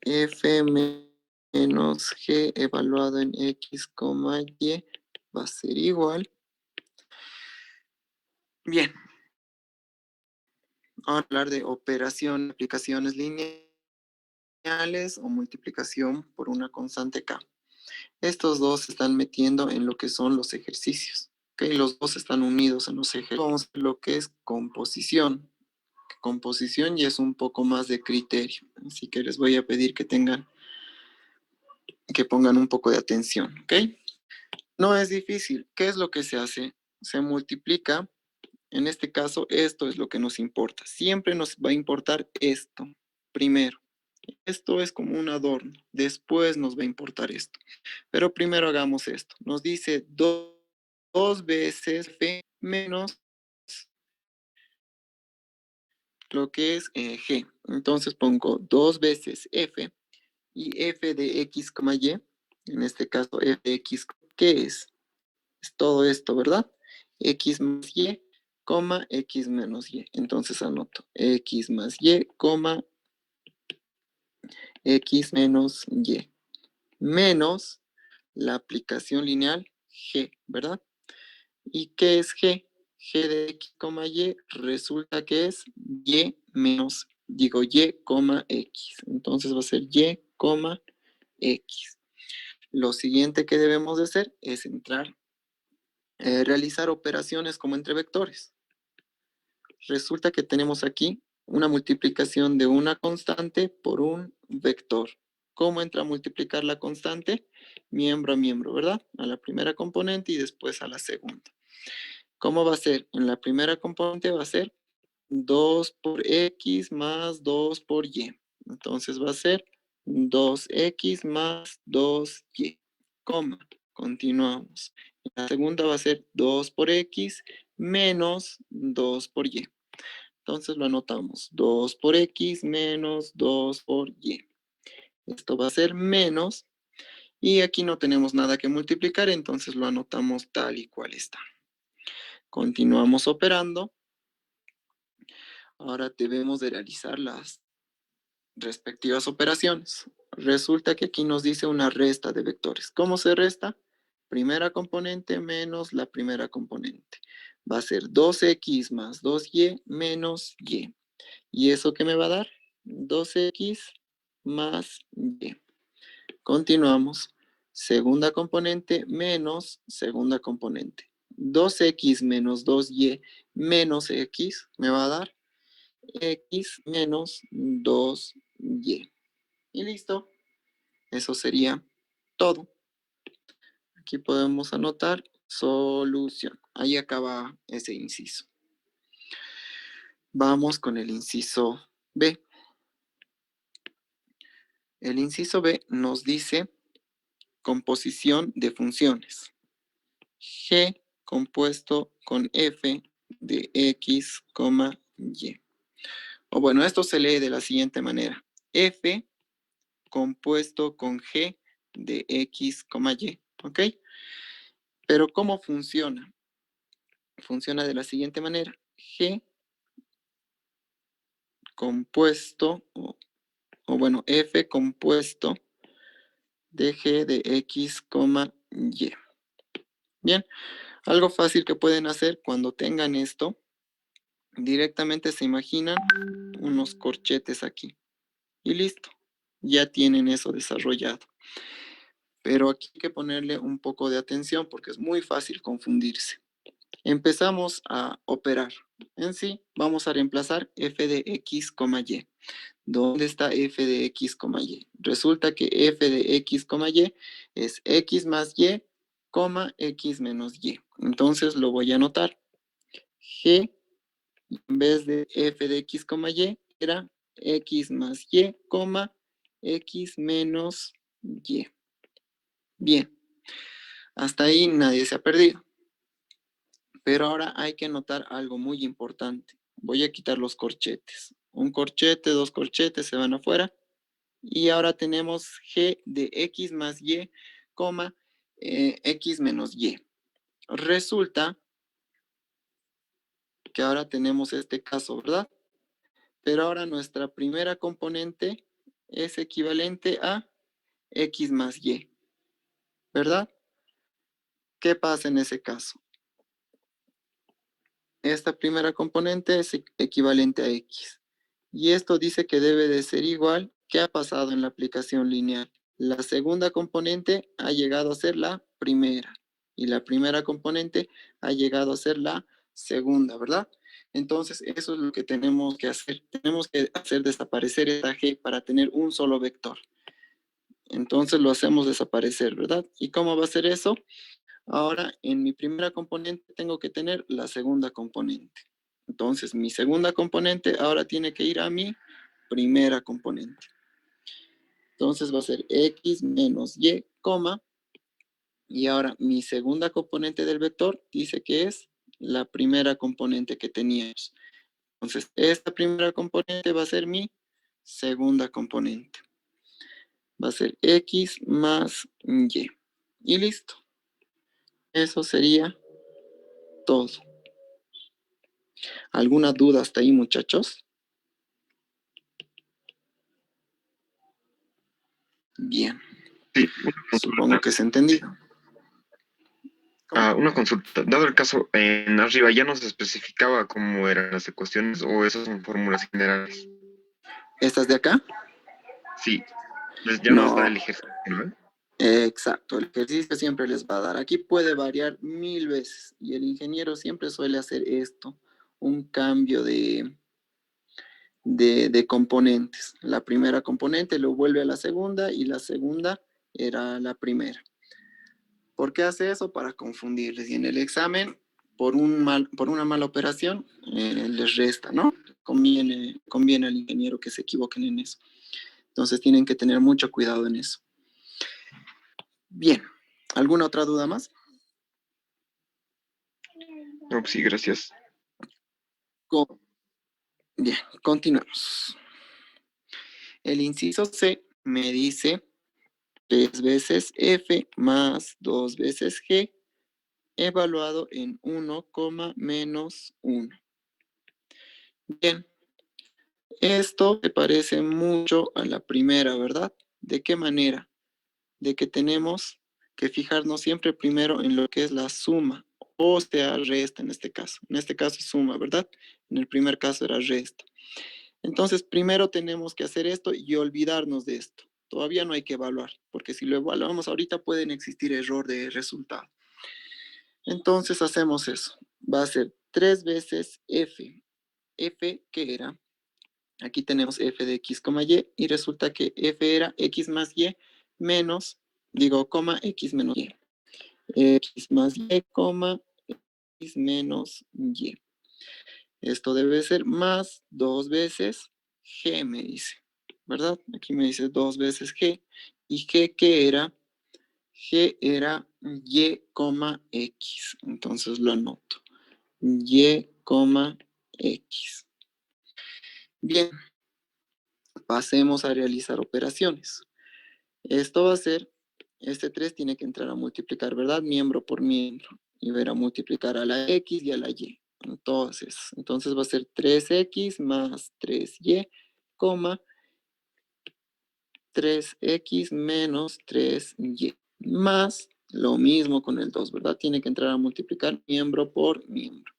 F menos G evaluado en X, Y va a ser igual Bien. Ahora hablar de operación, aplicaciones lineales o multiplicación por una constante k. Estos dos se están metiendo en lo que son los ejercicios. ¿Okay? Los dos están unidos en los ejercicios. Vamos a ver lo que es composición. Composición ya es un poco más de criterio. Así que les voy a pedir que pongan un poco de atención. ¿Ok? No es difícil. ¿Qué es lo que se hace? Se multiplica. En este caso, esto es lo que nos importa. Siempre nos va a importar esto primero. Esto es como un adorno. Después nos va a importar esto. Pero primero hagamos esto. Nos dice 2 veces f menos lo que es g. Entonces pongo 2 veces f y f de x, y. En este caso, f de x, ¿qué es? Es todo esto, ¿verdad? X más y, x menos y. Entonces anoto x más y, x menos y. Menos la aplicación lineal g, ¿verdad? ¿Y qué es g? G de x, y resulta que es y menos, y, x. Entonces va a ser y, x. Lo siguiente que debemos de hacer es realizar operaciones como entre vectores. Resulta que tenemos aquí una multiplicación de una constante por un vector. ¿Cómo entra a multiplicar la constante? Miembro a miembro, ¿verdad? A la primera componente y después a la segunda. ¿Cómo va a ser? En la primera componente va a ser 2 por x más 2 por y. Entonces va a ser 2x más 2y, continuamos. La segunda va a ser 2 por x menos 2 por y. Entonces lo anotamos, 2 por x menos 2 por y. Esto va a ser menos, y aquí no tenemos nada que multiplicar, entonces lo anotamos tal y cual está. Continuamos operando. Ahora debemos de realizar las respectivas operaciones. Resulta que aquí nos dice una resta de vectores. ¿Cómo se resta? Primera componente menos la primera componente. Va a ser 2x más 2y menos y. ¿Y eso qué me va a dar? 2x más y. Continuamos. Segunda componente menos segunda componente. 2x menos 2y menos x me va a dar x menos 2y. Y listo. Eso sería todo. Aquí podemos anotar solución. Ahí acaba ese inciso. Vamos con el inciso B. El inciso B nos dice composición de funciones. G compuesto con f de x, y. O bueno, esto se lee de la siguiente manera. F compuesto con g de x, y. ¿Ok? Pero ¿cómo funciona? Funciona de la siguiente manera. G compuesto, o bueno, f compuesto de g de x, y. Bien, algo fácil que pueden hacer cuando tengan esto, directamente se imaginan unos corchetes aquí. Y listo, ya tienen eso desarrollado. Pero aquí hay que ponerle un poco de atención porque es muy fácil confundirse. Empezamos a operar. En sí, vamos a reemplazar f de x, y. ¿Dónde está f de x, y? Resulta que f de x, y es x más y, x menos y. Entonces lo voy a anotar. G, en vez de f de x, y, era x más y, x menos y. Bien, hasta ahí nadie se ha perdido. Pero ahora hay que anotar algo muy importante. Voy a quitar los corchetes. Un corchete, dos corchetes se van afuera. Y ahora tenemos g de x más y, x menos y. Resulta que ahora tenemos este caso, ¿verdad? Pero ahora nuestra primera componente es equivalente a x más y, ¿verdad? ¿Qué pasa en ese caso? esta primera componente es equivalente a X. Y esto dice que debe de ser igual. ¿Qué ha pasado en la aplicación lineal? La segunda componente ha llegado a ser la primera. Y la primera componente ha llegado a ser la segunda, ¿verdad? Entonces, eso es lo que tenemos que hacer. Tenemos que hacer desaparecer esta G para tener un solo vector. Entonces, lo hacemos desaparecer, ¿verdad? ¿Y cómo va a ser eso? Ahora, en mi primera componente tengo que tener la segunda componente. Entonces, mi segunda componente ahora tiene que ir a mi primera componente. Entonces, va a ser X menos Y, coma. Y ahora, mi segunda componente del vector dice que es la primera componente que teníamos. Entonces, esta primera componente va a ser mi segunda componente. Va a ser X más Y. Y listo. Eso sería todo. ¿Alguna duda hasta ahí, muchachos? Bien. Sí, Supongo que se ha entendido. una consulta. Dado el caso, en arriba ya nos especificaba cómo eran las ecuaciones o esas son fórmulas generales. ¿Estas de acá? Sí, pues ya nos da No. el ejercicio, ¿no? Exacto, el ejercicio siempre les va a dar. Aquí puede variar 1000 veces y el ingeniero siempre suele hacer esto, un cambio de componentes. La primera componente lo vuelve a la segunda y la segunda era la primera. ¿Por qué hace eso? Para confundirles. Y en el examen, por una mala operación, les resta, ¿no? Conviene al ingeniero que se equivoquen en eso. Entonces tienen que tener mucho cuidado en eso. Bien, ¿alguna otra duda más? No, pues sí, gracias. Bien, continuamos. El inciso C me dice 3 veces F más 2 veces G evaluado en 1, menos 1. Bien, esto se parece mucho a la primera, ¿verdad? ¿De qué manera? De que tenemos que fijarnos siempre primero en lo que es la suma, o sea, resta en este caso. En este caso suma, ¿verdad? En el primer caso era resta. Entonces, primero tenemos que hacer esto y olvidarnos de esto. Todavía no hay que evaluar, porque si lo evaluamos ahorita pueden existir error de resultado. Entonces, hacemos eso. Va a ser 3 veces f. F, ¿qué era? Aquí tenemos f de x, y, y resulta que f era x más y menos, coma, x menos y. X más y, x menos y. Esto debe ser más 2 veces g, me dice, ¿verdad? Aquí me dice 2 veces g. ¿Y g qué era? G era y, x. Entonces lo anoto. Y, x. Bien, pasemos a realizar operaciones. Esto va a ser, este 3 tiene que entrar a multiplicar, ¿verdad? Miembro por miembro. Y ver a multiplicar a la x y a la y. Entonces va a ser 3x más 3y, 3x menos 3y. Más lo mismo con el 2, ¿verdad? Tiene que entrar a multiplicar miembro por miembro.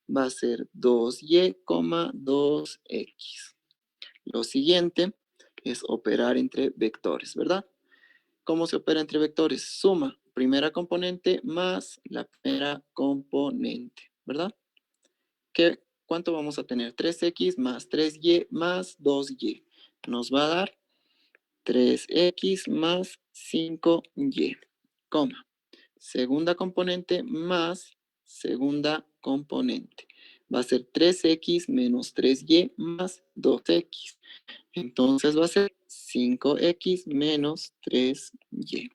Va a ser 2y, 2x. Lo siguiente es operar entre vectores, ¿verdad? ¿Cómo se opera entre vectores? Suma primera componente más la primera componente, ¿verdad? ¿Cuánto vamos a tener? 3x más 3y más 2y. Nos va a dar 3x más 5y, coma. Segunda componente más segunda componente. Va a ser 3x menos 3y más 2x. Entonces va a ser 5x menos 3y.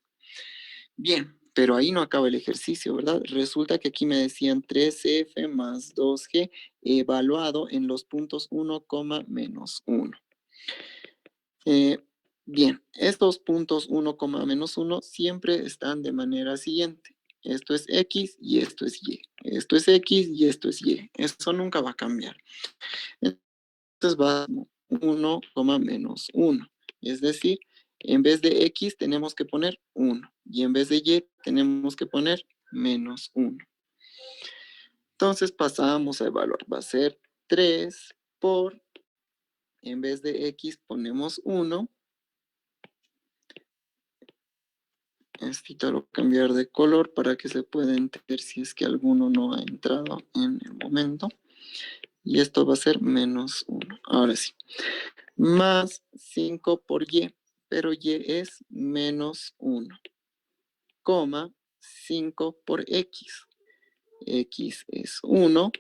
Bien, pero ahí no acaba el ejercicio, ¿verdad? Resulta que aquí me decían 3f más 2g evaluado en los puntos 1, menos 1. Bien, estos puntos 1, menos 1 siempre están de manera siguiente. Esto es x y esto es y. Esto es x y esto es y. Eso nunca va a cambiar. Entonces va 1, menos 1. Es decir, en vez de x tenemos que poner 1. Y en vez de y tenemos que poner menos 1. Entonces pasamos a evaluar. Va a ser 3 por, en vez de X ponemos 1. Esto lo voy a cambiar de color para que se pueda entender si es que alguno no ha entrado en el momento. Y esto va a ser menos 1. Ahora sí. Más 5 por Y, pero Y es menos 1. Coma 5 por X. X es 1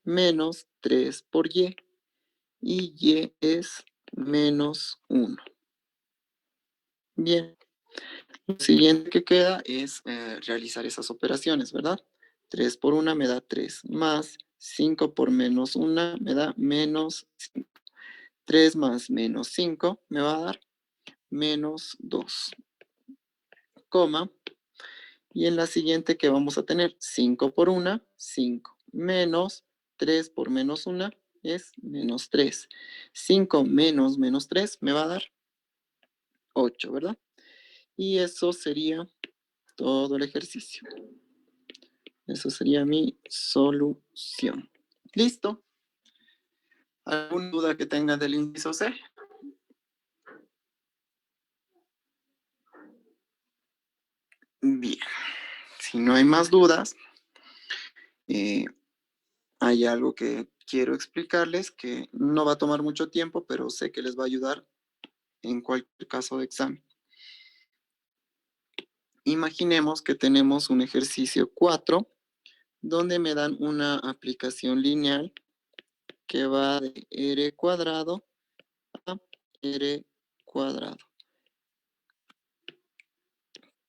menos 3 por Y. Y Y es menos 1. Bien. Lo siguiente que queda es realizar esas operaciones, ¿verdad? 3 por 1 me da 3, más 5 por menos 1 me da menos 5. 3 más menos 5 me va a dar menos 2, coma. Y en la siguiente que vamos a tener 5 por 1, 5, menos 3 por menos 1 es menos 3. 5 menos menos 3 me va a dar 8, ¿verdad? Y eso sería todo el ejercicio. Eso sería mi solución. ¿Listo? ¿Alguna duda que tengan del inciso C? Bien. Si no hay más dudas, hay algo que quiero explicarles que no va a tomar mucho tiempo, pero sé que les va a ayudar en cualquier caso de examen. Imaginemos que tenemos un ejercicio 4, donde me dan una aplicación lineal que va de r cuadrado a r cuadrado.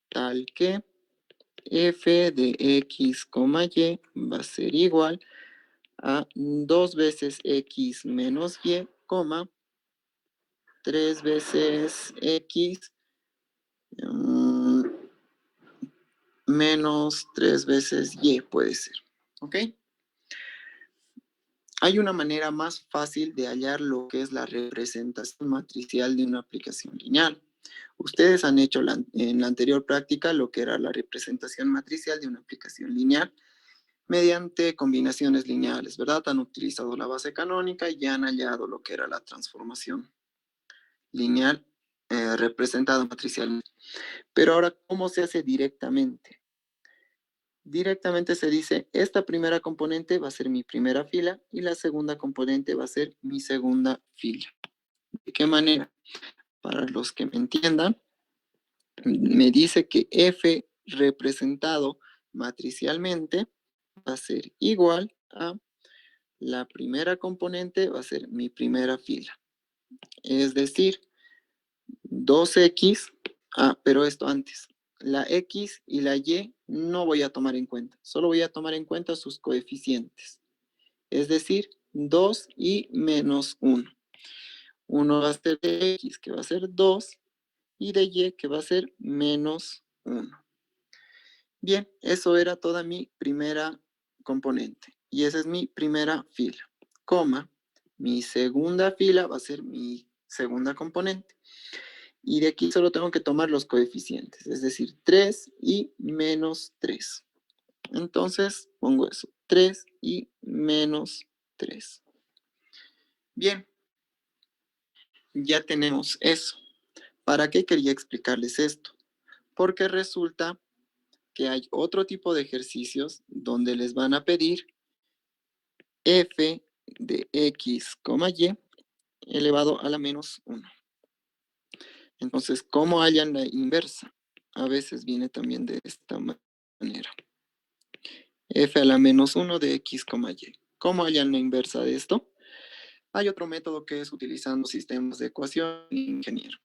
Tal que f de x, y va a ser igual a 2 veces x menos y, 3 veces x menos 3 veces y, puede ser. ¿Ok? Hay una manera más fácil de hallar lo que es la representación matricial de una aplicación lineal. Ustedes han hecho en la anterior práctica lo que era la representación matricial de una aplicación lineal mediante combinaciones lineales, ¿verdad? Han utilizado la base canónica y ya han hallado lo que era la transformación lineal representada matricialmente. Pero ahora, ¿cómo se hace directamente? Directamente se dice, esta primera componente va a ser mi primera fila y la segunda componente va a ser mi segunda fila. ¿De qué manera? Para los que me entiendan, me dice que f representado matricialmente va a ser igual a la primera componente va a ser mi primera fila. Es decir, 2x, pero esto antes. La x y la y no voy a tomar en cuenta. Solo voy a tomar en cuenta sus coeficientes. Es decir, 2 y menos 1. 1 va a ser de x, que va a ser 2, y de y, que va a ser menos 1. Bien, eso era toda mi primera componente. Y esa es mi primera fila. Coma, mi segunda fila va a ser mi segunda componente. Y de aquí solo tengo que tomar los coeficientes, es decir, 3 y menos 3. Entonces pongo eso, 3 y menos 3. Bien, ya tenemos eso. ¿Para qué quería explicarles esto? Porque resulta que hay otro tipo de ejercicios donde les van a pedir f de x, y elevado a la menos 1. Entonces, ¿cómo hallan la inversa? A veces viene también de esta manera. F a la menos 1 de x, y. ¿Cómo hallan la inversa de esto? Hay otro método que es utilizando sistemas de ecuación ingeniero.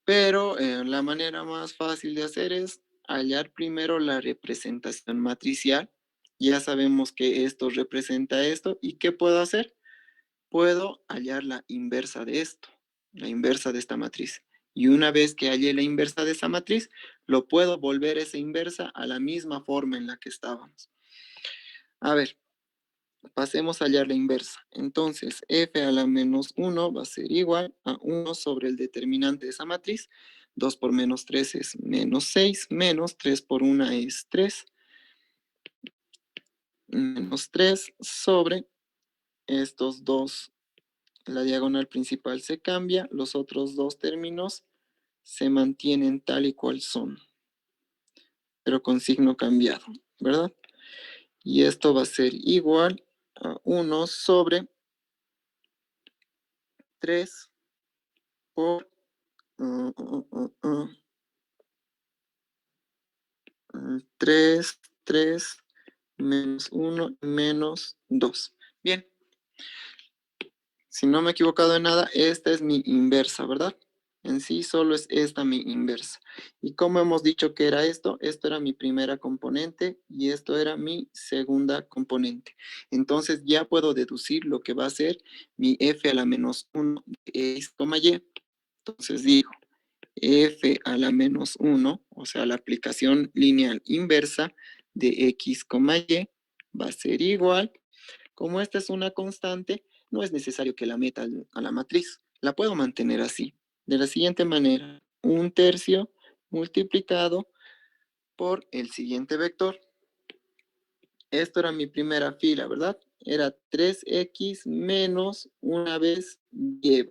Pero la manera más fácil de hacer es hallar primero la representación matricial. Ya sabemos que esto representa esto. ¿Y qué puedo hacer? Puedo hallar la inversa de esto, la inversa de esta matriz. Y una vez que hallé la inversa de esa matriz, lo puedo volver esa inversa a la misma forma en la que estábamos. A ver, pasemos a hallar la inversa. Entonces, f a la menos 1 va a ser igual a 1 sobre el determinante de esa matriz. 2 por menos 3 es menos 6, menos 3 por 1 es 3. menos 3 sobre estos dos. La diagonal principal se cambia, los otros dos términos se mantienen tal y cual son, pero con signo cambiado, ¿verdad? Y esto va a ser igual a 1 sobre 3 por 3, 3 menos 1 menos 2. Bien, si no me he equivocado en nada, esta es mi inversa, ¿verdad? En sí solo es esta mi inversa. ¿Y cómo hemos dicho que era esto? Esto era mi primera componente y esto era mi segunda componente. Entonces ya puedo deducir lo que va a ser mi f a la menos 1 de x, y. Entonces digo, f a la menos 1, o sea, la aplicación lineal inversa de x, y va a ser igual. Como esta es una constante, no es necesario que la meta a la matriz. La puedo mantener así, de la siguiente manera. 1/3 multiplicado por el siguiente vector. Esto era mi primera fila, ¿verdad? Era 3x menos una vez y.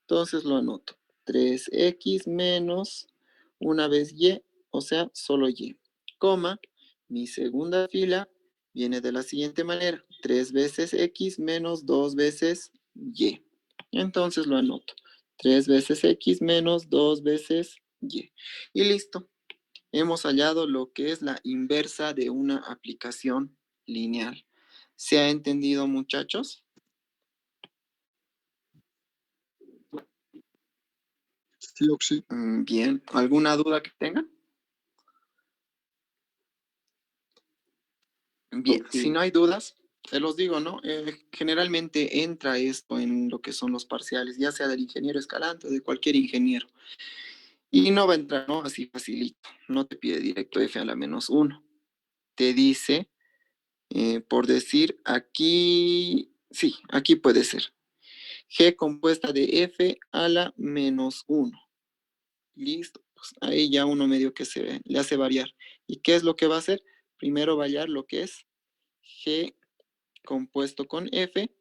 Entonces lo anoto. 3x menos una vez y, o sea, solo y. Coma, mi segunda fila viene de la siguiente manera. 3 veces x menos 2 veces y. Entonces lo anoto. 3 veces x menos 2 veces y. Y listo. Hemos hallado lo que es la inversa de una aplicación lineal. ¿Se ha entendido, muchachos? Sí, Oxy. Bien. ¿Alguna duda que tengan? Bien, Ok. si no hay dudas, se los digo, ¿no? Generalmente entra esto en lo que son los parciales, ya sea del ingeniero Escalante o de cualquier ingeniero. Y no va a entrar, ¿no? Así facilito. No te pide directo f a la menos 1. Te dice, por decir, aquí, sí, aquí puede ser. G compuesta de f a la menos 1. Listo. Pues ahí ya uno medio que se le hace variar. ¿Y qué es lo que va a hacer? Primero va a hallar lo que es G compuesto con F.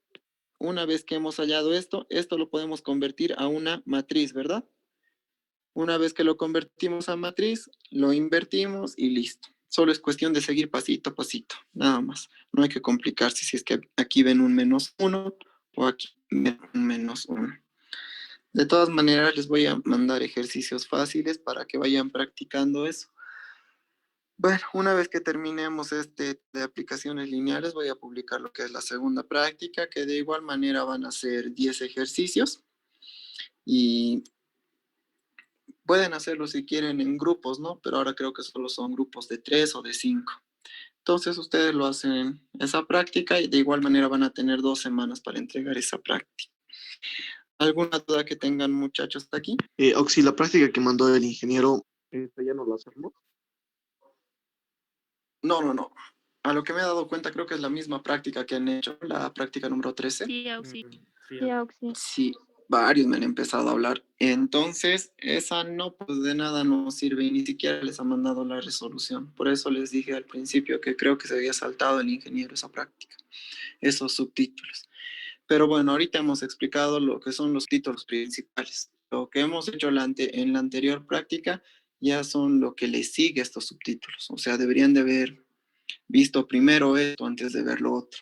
Una vez que hemos hallado esto, esto lo podemos convertir a una matriz, ¿verdad? Una vez que lo convertimos a matriz, lo invertimos y listo. Solo es cuestión de seguir pasito a pasito, nada más. No hay que complicarse si es que aquí ven un menos 1 o aquí ven un menos 1. De todas maneras, les voy a mandar ejercicios fáciles para que vayan practicando eso. Bueno, una vez que terminemos de aplicaciones lineales, voy a publicar lo que es la segunda práctica, que de igual manera van a ser 10 ejercicios y pueden hacerlo si quieren en grupos, ¿no? Pero ahora creo que solo son grupos de 3 o de 5. Entonces ustedes lo hacen esa práctica y de igual manera van a tener 2 semanas para entregar esa práctica. ¿Alguna duda que tengan, muchachos, hasta aquí? Oxy, la práctica que mandó el ingeniero, ¿esta ya no la hacemos? No. A lo que me he dado cuenta, creo que es la misma práctica que han hecho, la práctica número 13. Sí, Auxi. Sí, Auxi. Sí, varios me han empezado a hablar. Entonces, esa no, pues de nada nos sirve y ni siquiera les ha mandado la resolución. Por eso les dije al principio que creo que se había saltado el ingeniero esa práctica, esos subtítulos. Pero bueno, ahorita hemos explicado lo que son los títulos principales. Lo que hemos hecho en la anterior práctica ya son lo que le sigue a estos subtítulos. O sea, deberían de haber visto primero esto antes de ver lo otro.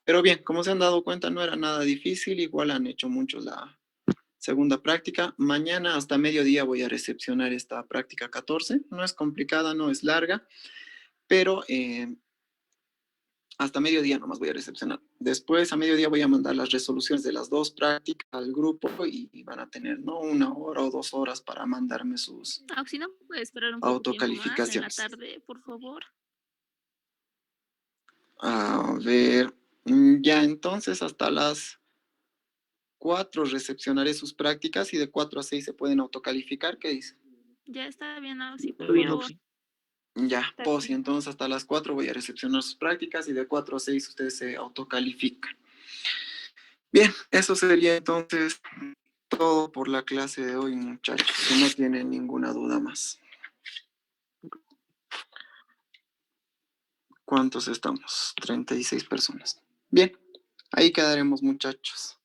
Pero bien, como se han dado cuenta, no era nada difícil. Igual han hecho muchos la segunda práctica. Mañana hasta mediodía voy a recepcionar esta práctica 14. No es complicada, no es larga, pero hasta mediodía nomás voy a recepcionar. Después a mediodía voy a mandar las resoluciones de las dos prácticas al grupo y van a tener, ¿no? 1 hora o 2 horas para mandarme sus Auxi, ¿no puede esperar un poco tiempo más en la autocalificaciones. tarde, por favor? A ver, ya entonces hasta las 4 recepcionaré sus prácticas y de 4 a 6 se pueden autocalificar. ¿Qué dice? Ya está bien, Auxi, por Está bien, favor. Oxy. Ya, Está Posi, bien. entonces hasta las 4 voy a recepcionar sus prácticas y de 4 a 6 ustedes se autocalifican. Bien, eso sería entonces todo por la clase de hoy, muchachos, si no tienen ninguna duda más. ¿Cuántos estamos? 36 personas. Bien, ahí quedaremos, muchachos.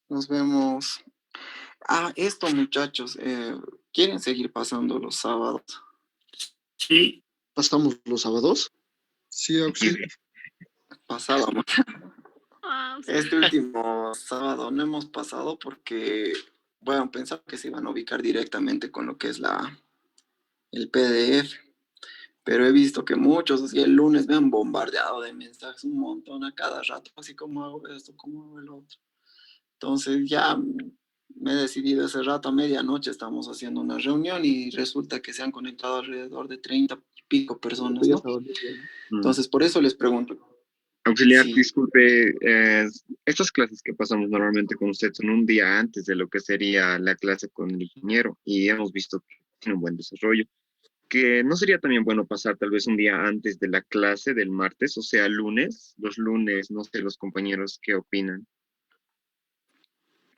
Nos vemos. Esto, muchachos, ¿quieren seguir pasando los sábados? Sí. ¿Pasamos los sábados? Sí, Auxi. Pasado, Sí. este último sábado no hemos pasado porque, bueno, pensaba que se iban a ubicar directamente con lo que es el PDF, pero he visto que muchos, así el lunes me han bombardeado de mensajes un montón a cada rato, así como hago esto, como hago el otro. Entonces ya me he decidido ese rato, a medianoche estamos haciendo una reunión y resulta que se han conectado alrededor de 30 y pico personas, ¿no? Entonces por eso les pregunto. Auxiliar, Sí. disculpe, estas clases que pasamos normalmente con usted son un día antes de lo que sería la clase con el ingeniero y hemos visto que tiene un buen desarrollo. Que no sería también bueno pasar tal vez un día antes de la clase del martes, o sea, lunes, los lunes, no sé, los compañeros qué opinan.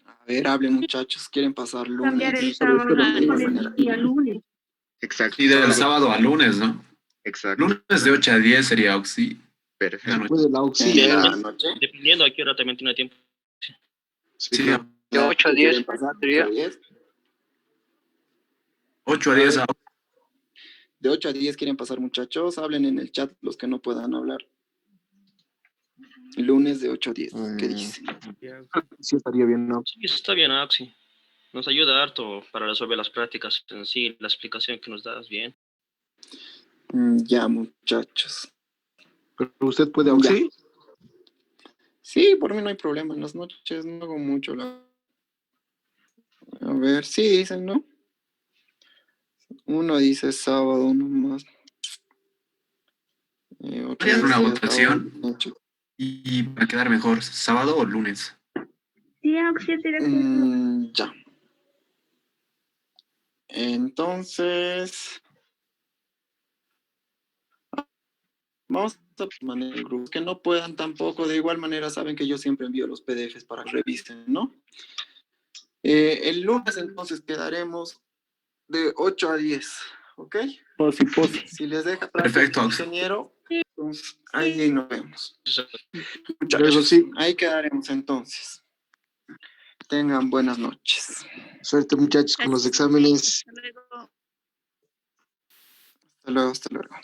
A ver, hablen muchachos, ¿quieren pasar Cambiar lunes? el sábado De igual con el manera. día lunes. Exacto. Y del sábado a lunes, ¿no? Exacto. Lunes de 8 a 10 sería Auxi. Perfecto. Después de la Auxi. En la noche. Dependiendo a qué hora también tiene tiempo. Sí, Sí, claro. De 8 a 10 ¿Quieren pasar? sería. 8 a 10 a De 8 a 10 quieren pasar, muchachos, hablen en el chat los que no puedan hablar. Lunes de 8 a 10, ¿qué dice? Sí, estaría bien, ¿no? Sí, está bien, Axi. Nos ayuda harto para resolver las prácticas en sí, la explicación que nos das bien. Ya, muchachos. Pero usted puede Auxi. Sí, por mí no hay problema. En las noches no hago mucho. A ver, sí, dicen, ¿no? Uno dice sábado, uno más. Otro ¿Harías una dice votación? sábado, ocho. Y para quedar mejor, ¿sábado o lunes? Sí, Auxi, estoy de acuerdo. Ya. Entonces, vamos a poner el grupo. Que no puedan tampoco, de igual manera saben que yo siempre envío los PDFs para que revisen, ¿no? El lunes entonces quedaremos de 8 a 10, ¿ok? Si les deja Perfecto, el Auxi. ingeniero, entonces ahí nos vemos. Eso Muchachos, sí. ahí quedaremos entonces. Tengan buenas noches. Suerte, muchachos, con los Gracias. exámenes. Hasta luego. Hasta luego, hasta luego.